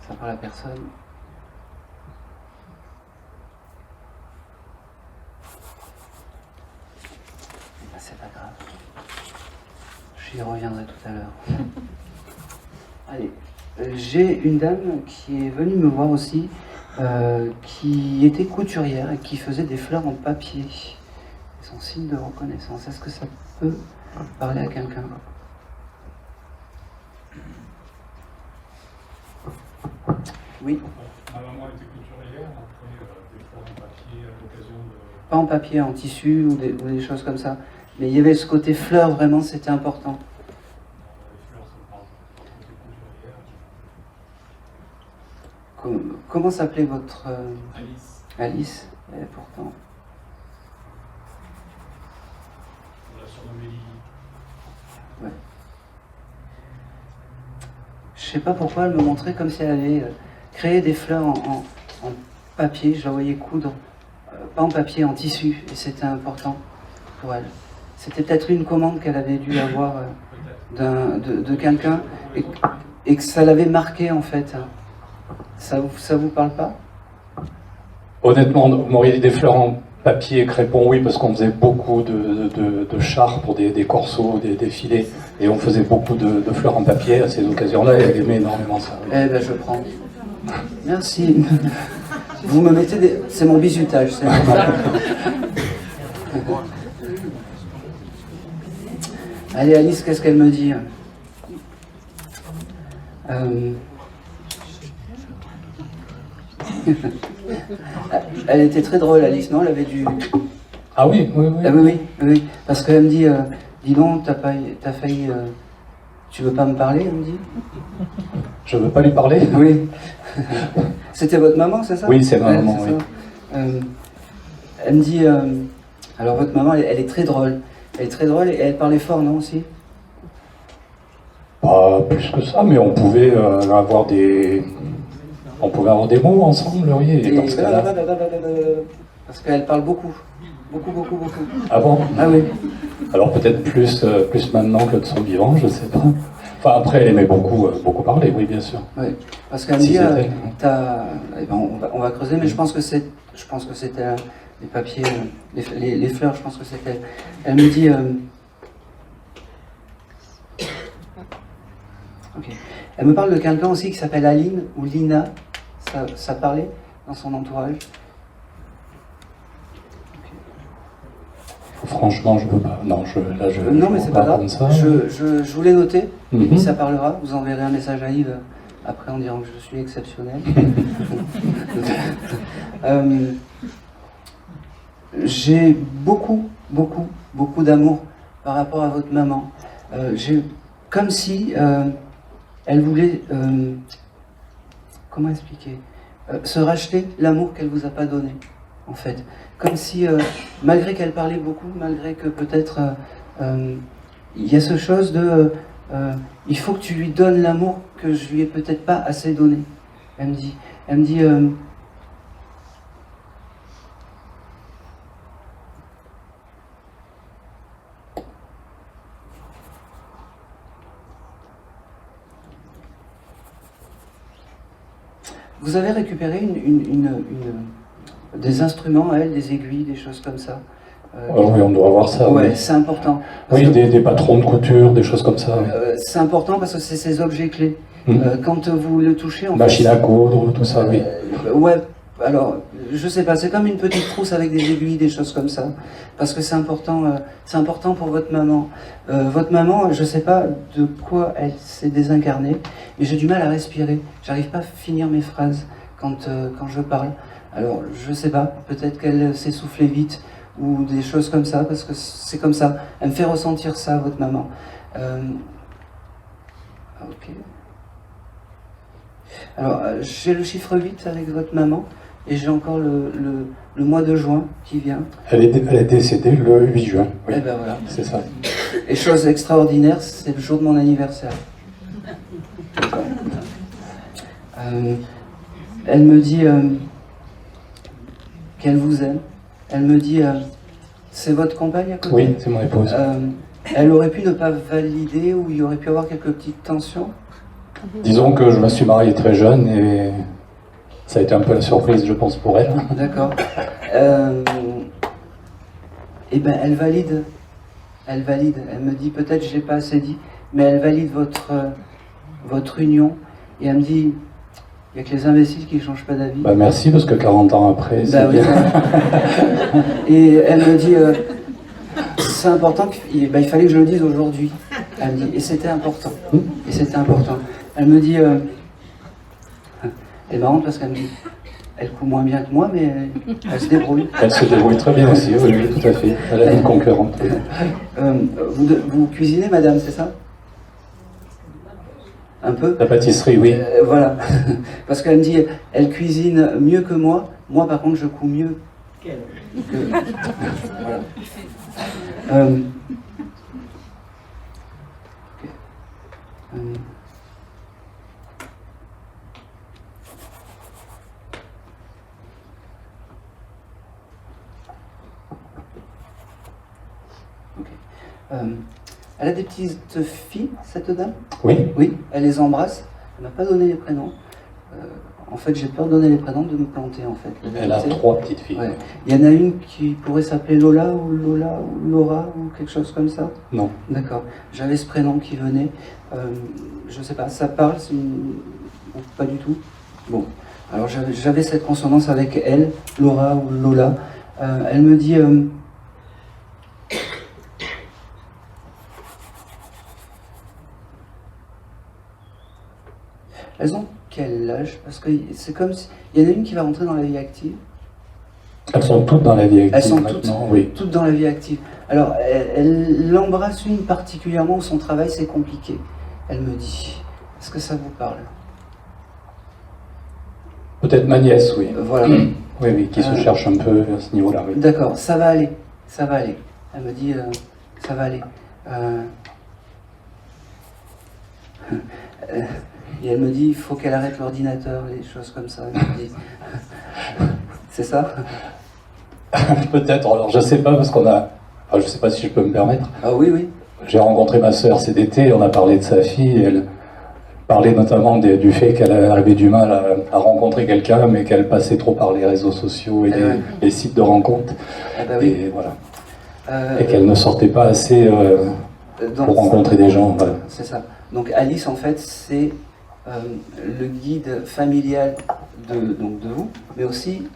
Ça parle à personne. Ben, c'est pas grave. J'y reviendrai tout à l'heure. Allez. J'ai une dame qui est venue me voir aussi, qui était couturière et qui faisait des fleurs en papier. Son signe de reconnaissance. Est-ce que ça peut parler à quelqu'un? Oui. Ma maman était couturière, après des fleurs en papier à l'occasion de... Pas en papier, en tissu ou des choses comme ça. Mais il y avait ce côté fleur, vraiment, c'était important. Les fleurs, ça me parle. Elle était couturière. Comment s'appelait votre... Alice. Alice, et pourtant... On l'a surnommée Lily. Ouais. Je sais pas pourquoi elle me montrait comme si elle avait créé des fleurs en papier. Je la voyais coudre, pas en papier, en tissu, et c'était important pour elle. C'était peut-être une commande qu'elle avait dû avoir de quelqu'un et que ça l'avait marqué en fait. Ça vous parle pas? Honnêtement, vous m'auriez dit des fleurs en papier crépon, oui, parce qu'on faisait beaucoup de chars pour des corsos, des défilés, et on faisait beaucoup de fleurs en papier à ces occasions-là, et elle aimait énormément ça. Oui. Eh ben je prends. Merci. Vous me mettez des... C'est mon bizutage, c'est normal. Allez Alice, qu'est-ce qu'elle me dit? Elle était très drôle, Alice, non? Elle avait du... Ah oui, oui, oui. Ah oui. Parce qu'elle me dit, dis donc, t'as failli... tu veux pas me parler, elle me dit? Je veux pas lui parler. Oui. C'était votre maman, c'est ça? Oui, c'est ma maman, c'est oui. ça. Elle me dit, alors votre maman, elle est très drôle. Elle est très drôle et elle parlait fort, non, aussi? Pas plus que ça, mais on pouvait avoir des... On pouvait avoir des mots ensemble, oui, et dans ce cas-là... Parce qu'elle parle beaucoup. Beaucoup. Ah bon? Ah oui. Alors peut-être plus maintenant que de son vivant, je sais pas. Enfin après, elle aimait beaucoup parler, oui, bien sûr. Oui. Parce qu'elle me Si dit, c'était... eh ben, on va creuser, mais je pense que c'était les papiers, les fleurs, je pense que c'était... Elle me dit... Ok. Elle me parle de quelqu'un aussi qui s'appelle Aline ou Lina. Ça parlait dans son entourage. Franchement, je veux pas. Non, non, mais c'est pas grave. Comme ça. Je vous l'ai noté, et puis Mhm. ça parlera. Vous enverrez un message à Yves après en disant que je suis exceptionnel. J'ai beaucoup d'amour par rapport à votre maman. Comme si elle voulait, comment expliquer, se racheter l'amour qu'elle vous a pas donné, en fait. Comme si, malgré qu'elle parlait beaucoup, malgré que peut-être il y a ce chose de, il faut que tu lui donnes l'amour que je lui ai peut-être pas assez donné. Elle me dit, vous avez récupéré des instruments, elle, des aiguilles, des choses comme ça. Oui, on doit avoir ça. Ouais, Oui, c'est important. Parce oui que, des patrons de couture, des choses comme ça. Oui. c'est important parce que c'est ces objets clés. Mhm. Quand vous le touchez, en Machine fait, à coudre, tout ça, oui. ouais, alors, je sais pas, c'est comme une petite trousse avec des aiguilles, des choses comme ça. Parce que c'est important pour votre maman. Votre maman, je sais pas de quoi elle s'est désincarnée, mais j'ai du mal à respirer. J'arrive pas à finir mes phrases quand je parle. Alors, je sais pas, peut-être qu'elle s'essoufflait vite, ou des choses comme ça, parce que c'est comme ça. Elle me fait ressentir ça, votre maman. Ok. Alors, j'ai le chiffre 8 avec votre maman, et j'ai encore le mois de juin qui vient. Elle est décédée le 8 juin. Oui, Et ben voilà. c'est ça. Et chose extraordinaire, c'est le jour de mon anniversaire. Elle me dit qu'elle vous aime. Elle me dit, c'est votre compagne à côté? Oui, c'est mon épouse. Elle aurait pu ne pas valider ou il y aurait pu avoir quelques petites tensions? Disons que je me suis marié très jeune et ça a été un peu la surprise, je pense, pour elle. D'accord. Eh ben, elle valide. Elle valide. Elle me dit, peut-être je l'ai pas assez dit, mais elle valide votre union. Et elle me dit, il n'y a que les imbéciles qui ne changent pas d'avis. Bah merci, parce que 40 ans après, c'est Bah oui. bien. Et elle me dit, c'est important, il fallait que je le dise aujourd'hui. Elle me dit, et c'était important. Et c'était important. Elle me dit, elle est marrante parce qu'elle me dit, elle coud moins bien que moi, mais elle se débrouille. Elle se débrouille très bien aussi, oui, oui, tout à fait. Elle a une concurrente. Vous cuisinez, madame, c'est ça? Un peu? La pâtisserie, oui. Voilà. Parce qu'elle me dit, elle cuisine mieux que moi. Moi, par contre, je couds mieux que... Voilà. Ok. Elle a des petites filles, cette dame? Oui. Oui, elle les embrasse. Elle m'a pas donné les prénoms. En fait, j'ai peur de donner les prénoms, de me planter, en fait. La Elle a vérité. 3 petites filles. Ouais. Il y en a une qui pourrait s'appeler Lola ou Laura ou quelque chose comme ça. Non. D'accord. J'avais ce prénom qui venait. Je sais pas, ça parle, ou pas du tout. Bon. Alors j'avais cette consonance avec elle, Laura ou Lola. Elle me dit... Elles ont quel âge? Parce que c'est comme si... Il y en a une qui va rentrer dans la vie active. Elles sont toutes dans la vie active Elles sont maintenant, oui. toutes dans la vie active. Alors, elle l'embrasse une particulièrement où son travail c'est compliqué. Elle me dit, est-ce que ça vous parle? Peut-être ma nièce, oui. Voilà. Oui, oui, qui se cherche un peu à ce niveau-là, oui. D'accord, ça va aller. Ça va aller. Elle me dit, ça va aller. Et elle me dit, il faut qu'elle arrête l'ordinateur, les choses comme ça. Elle me dit, c'est ça? Peut-être, alors je sais pas, parce qu'on a... Enfin, je sais pas si je peux me permettre. Ah oui, oui. J'ai rencontré ma sœur cet été, on a parlé de sa fille, elle parlait notamment du fait qu'elle avait du mal à rencontrer quelqu'un, mais qu'elle passait trop par les réseaux sociaux et les sites de rencontres. Ah bah oui. Et voilà. Et qu'elle ne sortait pas assez pour rencontrer des gens. Voilà. C'est ça. Donc Alice, en fait, c'est le guide familial de vous, mais aussi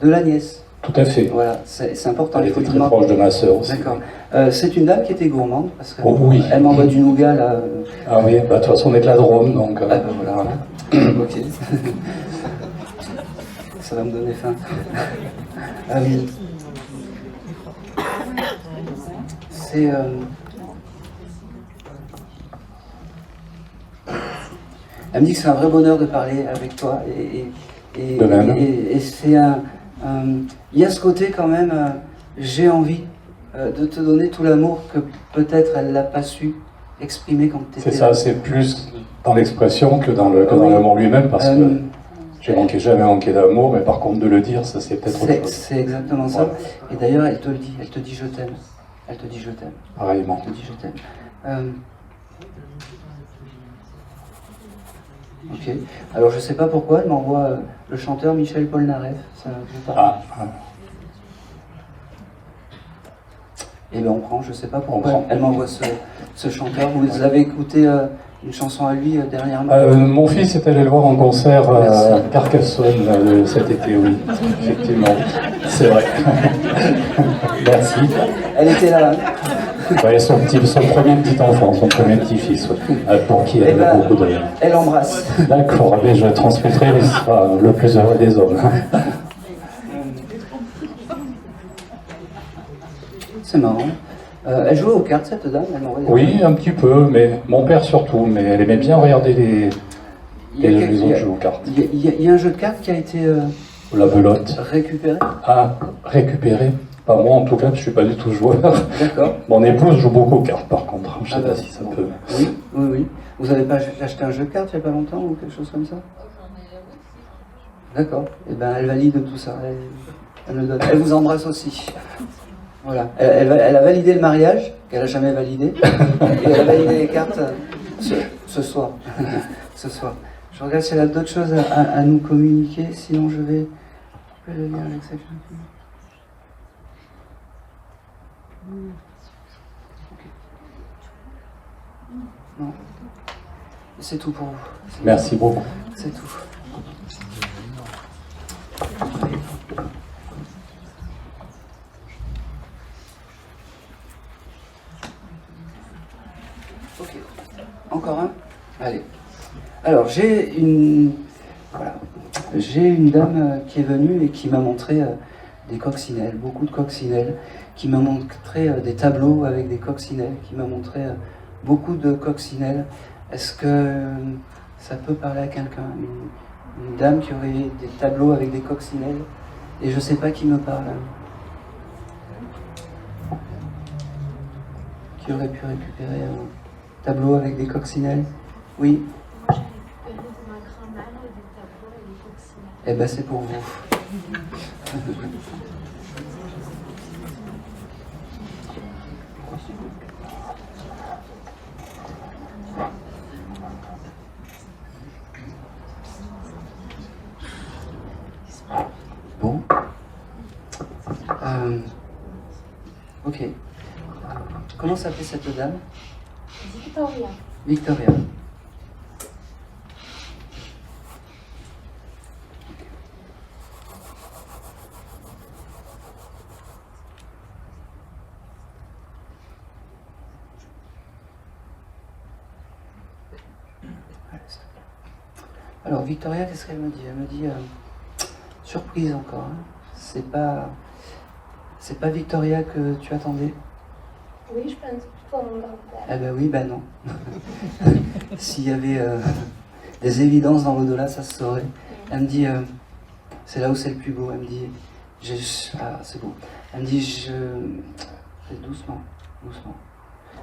de la nièce. Tout à fait. Voilà, c'est important. Elle Il faut était lui très demander. proche de ma sœur aussi. D'accord. C'est une dame qui était gourmande, parce qu'elle Oh oui. elle m'envoie du nougat, là. Ah oui, bah, de toute façon on est de la Drôme, donc... Ah ben voilà. Ok. Ça va me donner faim. C'est... Elle me dit que c'est un vrai bonheur de parler avec toi. De même. Et c'est un... Il y a ce côté quand même, j'ai envie de te donner tout l'amour que peut-être elle l'a pas su exprimer quand tu étais C'est ça, c'est plus dans l'expression que dans l'amour lui-même, parce que j'ai jamais manqué d'amour, mais par contre de le dire, ça c'est peut-être autre chose. C'est exactement ça. Voilà. Et d'ailleurs, elle te le dit, elle te dit je t'aime. Elle te dit je t'aime. Pareillement. Elle te dit je t'aime. Ok. Alors je sais pas pourquoi, elle m'envoie le chanteur Michel Polnareff. Ça vous parle? Et bien on prend, je sais pas pourquoi. Elle m'envoie ce chanteur. Vous avez écouté une chanson à lui dernièrement? Mon fils est allé le voir en concert à Merci. Carcassonne cet été, oui. Effectivement. C'est vrai. Merci. Elle était là. Hein. Ouais, son premier petit enfant, son premier petit-fils, ouais, pour qui elle a beaucoup de... Elle embrasse. D'accord, mais je transmettrai, il sera le plus heureux des hommes. C'est marrant. Elle jouait aux cartes, cette dame? Elle m'envoie des Oui, un petit peu, mais mon père surtout, mais elle aimait bien regarder les autres jeux aux cartes. Il y a un jeu de cartes qui a été La belote. récupéré. Ah, récupérer. Pas moi en tout cas, je suis pas du tout joueur. D'accord. Mon épouse joue beaucoup aux cartes par contre. Je sais Ah pas bah, si ça bon. peut... Oui, oui, oui. Vous avez pas acheté un jeu de cartes il y a pas longtemps ou quelque chose comme ça? J'en ai D'accord. Et ben elle valide tout ça. Elle me donne. Elle vous embrasse aussi. Voilà. Elle a validé le mariage, qu'elle n'a jamais validé. Et elle a validé les cartes ce soir. Ce soir. Je regarde si elle a d'autres choses à nous communiquer, sinon je vais couper le lien avec cette fille. Non. C'est tout pour vous. Merci beaucoup. C'est tout. Ok. Encore un? Allez. Alors, j'ai une dame qui est venue et qui m'a montré des coccinelles, beaucoup de coccinelles, qui m'a montré des tableaux avec des coccinelles, qui m'a montré beaucoup de coccinelles. Est-ce que ça peut parler à quelqu'un? Une dame qui aurait des tableaux avec des coccinelles, et je ne sais pas qui me parle. Qui aurait pu récupérer un tableau avec des coccinelles? Oui. Moi, j'ai récupéré de ma grand-mère des tableaux et des coccinelles. Eh ben c'est pour vous. Bon. Ok. Comment s'appelait cette dame? Victoria. Victoria. Alors Victoria, qu'est-ce qu'elle me dit? Elle me dit surprise encore. Hein. C'est pas Victoria que tu attendais? Oui, je pense plutôt à mon grand-père. Eh ben oui, ben non. S'il y avait des évidences dans l'au-delà, ça se saurait. Elle me dit, c'est là où c'est le plus beau. Elle me dit, ah c'est beau. Elle me dit, doucement.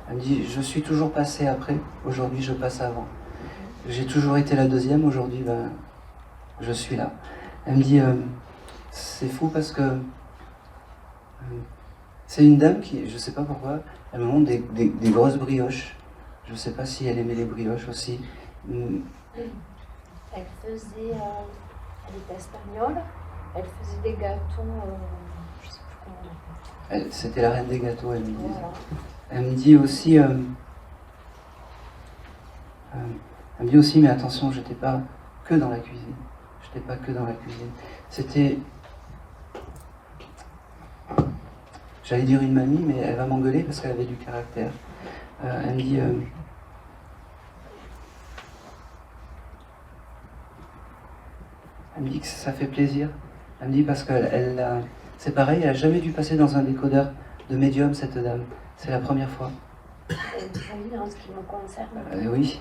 Elle me dit, je suis toujours passé après. Aujourd'hui, je passe avant. J'ai toujours été la deuxième. Aujourd'hui, ben, je suis là. Elle me dit, c'est fou parce que c'est une dame qui, je sais pas pourquoi, elle me montre des grosses brioches. Je sais pas si elle aimait les brioches aussi. Elle faisait, elle était espagnole, elle faisait des gâteaux, je sais plus comment on appelle. C'était la reine des gâteaux, elle me dit. Voilà. Elle me dit aussi, mais attention, j'étais pas que dans la cuisine. C'était, j'allais dire une mamie, mais elle va m'engueuler parce qu'elle avait du caractère. Elle me dit, que ça fait plaisir. Elle me dit parce que c'est pareil, elle n'a jamais dû passer dans un décodeur de médium, cette dame. C'est la première fois. Oui, en ce qui me concerne. Oui.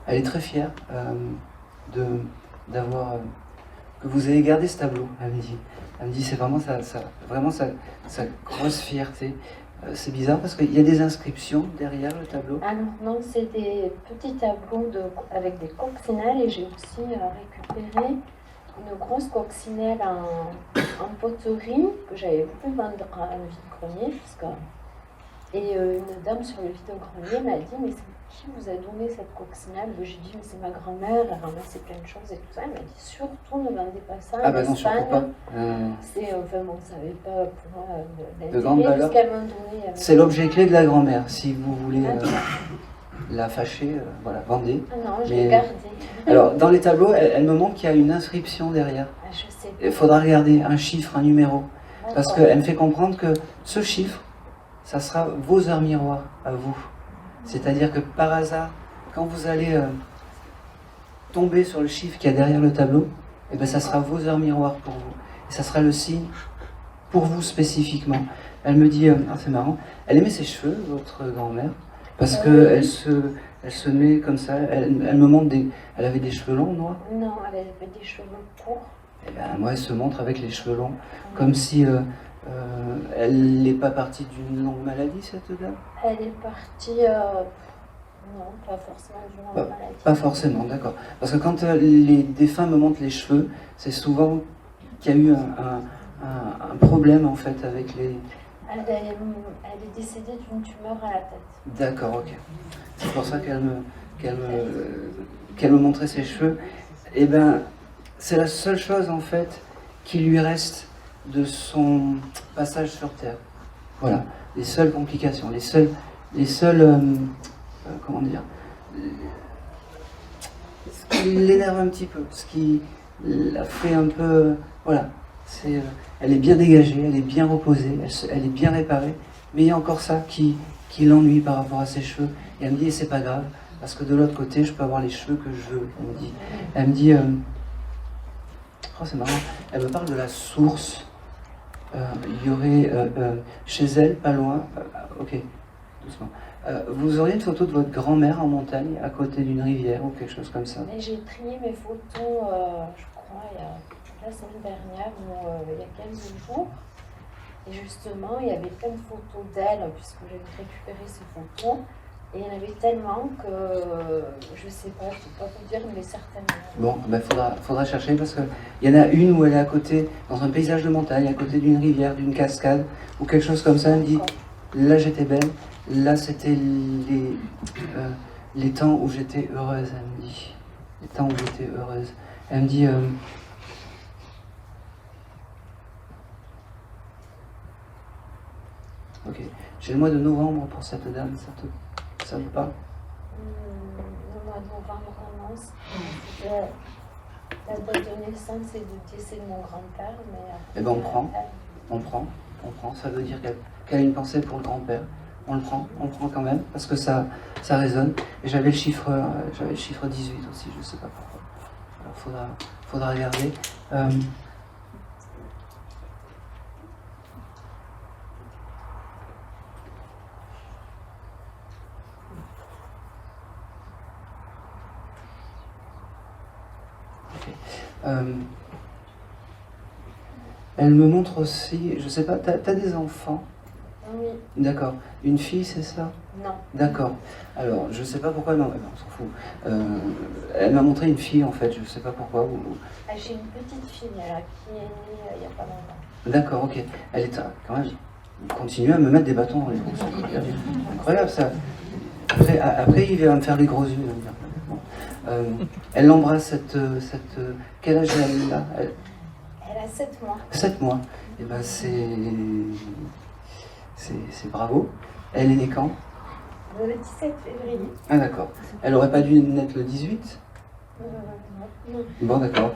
Elle est très fière d'avoir que vous ayez gardé ce tableau. Elle me dit c'est vraiment sa grosse fierté. C'est bizarre parce qu'il y a des inscriptions derrière le tableau. Alors non, c'est des petits tableaux avec des coccinelles et j'ai aussi récupéré une grosse coccinelle en poterie que j'avais voulu vendre à un vide-grenier. Et une dame sur le vide-grenier m'a dit, mais c'est qui vous a donné cette coccinelle? J'ai dit, mais c'est ma grand-mère, elle ramassait plein de choses et tout ça. Elle m'a dit, surtout ne vendez pas ça en bah non, surtout Espagne. pas. C'est, enfin bon, ça n'avait pas pour moi De grande d'intérêt valeur. puisqu'elle m'a donné. C'est l'objet clé de la grand-mère. Si vous voulez la fâcher, voilà, vendez. Ah non, je Mais- l'ai gardée. Alors, dans les tableaux, elle me montre qu'il y a une inscription derrière. Ah, je sais Il faudra regarder un chiffre, un numéro. pas. Parce D'accord. qu'elle me fait comprendre que ce chiffre, ça sera vos heures miroirs à vous. C'est-à-dire que par hasard, quand vous allez tomber sur le chiffre qu'il y a derrière le tableau, et ben ça sera vos heures miroirs pour vous. Et ça sera le signe pour vous spécifiquement. Elle me dit, c'est marrant, elle aimait ses cheveux, votre grand-mère, parce qu'elle se met comme ça, elle me montre elle avait des cheveux longs, noirs. Non, elle avait des cheveux courts. Et ben moi, elle se montre avec les cheveux longs, comme si Elle n'est pas partie d'une longue maladie, cette dame? Elle est partie, non, pas forcément d'une longue maladie. Pas forcément, d'accord. Parce que quand les défunts me montrent les cheveux, c'est souvent qu'il y a eu un problème en fait avec les... Elle est décédée d'une tumeur à la tête. D'accord, ok. C'est pour ça qu'elle me montrait ses cheveux. Eh ben, c'est la seule chose en fait qui lui reste de son passage sur Terre. Voilà, les seules complications, les seules comment dire, ce qui l'énerve un petit peu, ce qui la fait un peu, voilà, elle est bien dégagée, elle est bien reposée, elle est bien réparée, mais il y a encore ça qui l'ennuie par rapport à ses cheveux. Et elle me dit, et c'est pas grave, parce que de l'autre côté, je peux avoir les cheveux que je veux. Elle me dit, oh c'est marrant, elle me parle de la source. Il y aurait chez elle, pas loin, ok, doucement. Vous auriez une photo de votre grand-mère en montagne, à côté d'une rivière ou quelque chose comme ça? Mais j'ai trié mes photos, je crois, la semaine dernière ou il y a 15 jours. Et justement, il y avait plein de photos d'elle, puisque j'avais récupéré ces photos. Et il y en avait tellement que je ne sais pas, je ne peux pas vous dire, mais certainement. Bon, ben faudra chercher parce qu'il y en a une où elle est à côté, dans un paysage de montagne, à côté d'une rivière, d'une cascade, ou quelque chose comme ça. Elle me dit, là j'étais belle, là c'était les temps où j'étais heureuse, elle me dit. Les temps où j'étais heureuse. Elle me dit, ok, j'ai le mois de novembre pour cette dame, ça vous parle? Le mois de novembre, non. La date de naissance et de décès de mon grand-père. Eh ben on prend. Ça veut dire qu'elle a une pensée pour le grand-père. On prend quand même, parce que ça résonne. Et j'avais le chiffre 18 aussi, je ne sais pas pourquoi. Alors faudra regarder. Elle me montre aussi, je sais pas, t'as des enfants? Oui. D'accord. Une fille, c'est ça? Non. D'accord. Alors, je sais pas pourquoi, non, on s'en fout. Elle m'a montré une fille, en fait, je sais pas pourquoi. J'ai une petite fille là, qui est née il n'y a pas longtemps. D'accord, ok. Elle est quand même... Continue à me mettre des bâtons dans les roues. C'est incroyable, ça. Après, il va me faire les gros yeux. Elle l'embrasse, cette... Quel âge elle a là? Elle a 7 mois. 7 mois. Et ben c'est bravo. Elle est née quand? Le 17 février. Ah d'accord. Elle aurait pas dû naître le 18? Non. Bon d'accord.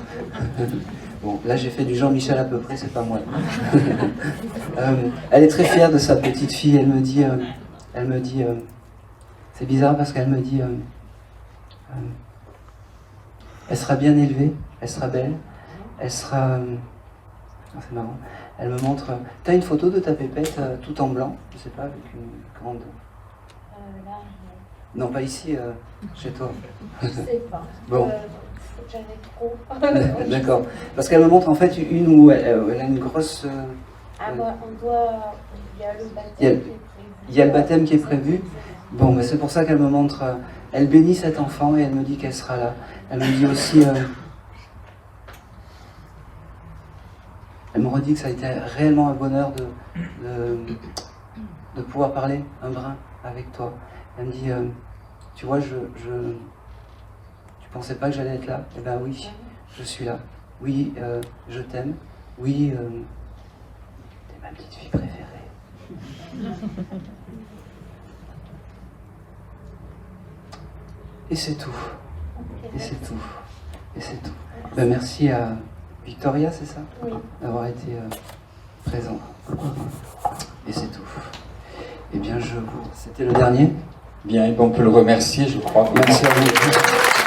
Bon, là j'ai fait du Jean-Michel à peu près, c'est pas moi. Elle est très fière de sa petite fille. Elle me dit, c'est bizarre parce qu'elle me dit, elle sera bien élevée, elle sera belle, elle sera... c'est marrant. Elle me montre... T'as une photo de ta pépette tout en blanc, je sais pas, avec une grande... Là, non, pas ici, chez toi. je sais pas. Bon. J'avais trop. D'accord. Parce qu'elle me montre en fait une où elle a une grosse... On doit... Il y a le baptême qui est prévu. Il y a le baptême qui est prévu. Bon, mais c'est pour ça qu'elle me montre... elle bénit cet enfant et elle me dit qu'elle sera là. Elle me dit aussi... elle me redit que ça a été réellement un bonheur de pouvoir parler un brin avec toi. Elle me dit, tu vois, tu pensais pas que j'allais être là? Eh ben oui, je suis là. Oui, je t'aime. Oui, t'es ma petite fille préférée. Et c'est tout. Et c'est tout. Et c'est tout. Ben, merci à Victoria, c'est ça? Oui. D'avoir été présent. Et c'est tout. Eh bien, c'était le dernier. Bien, on peut le remercier, je crois. Merci à vous.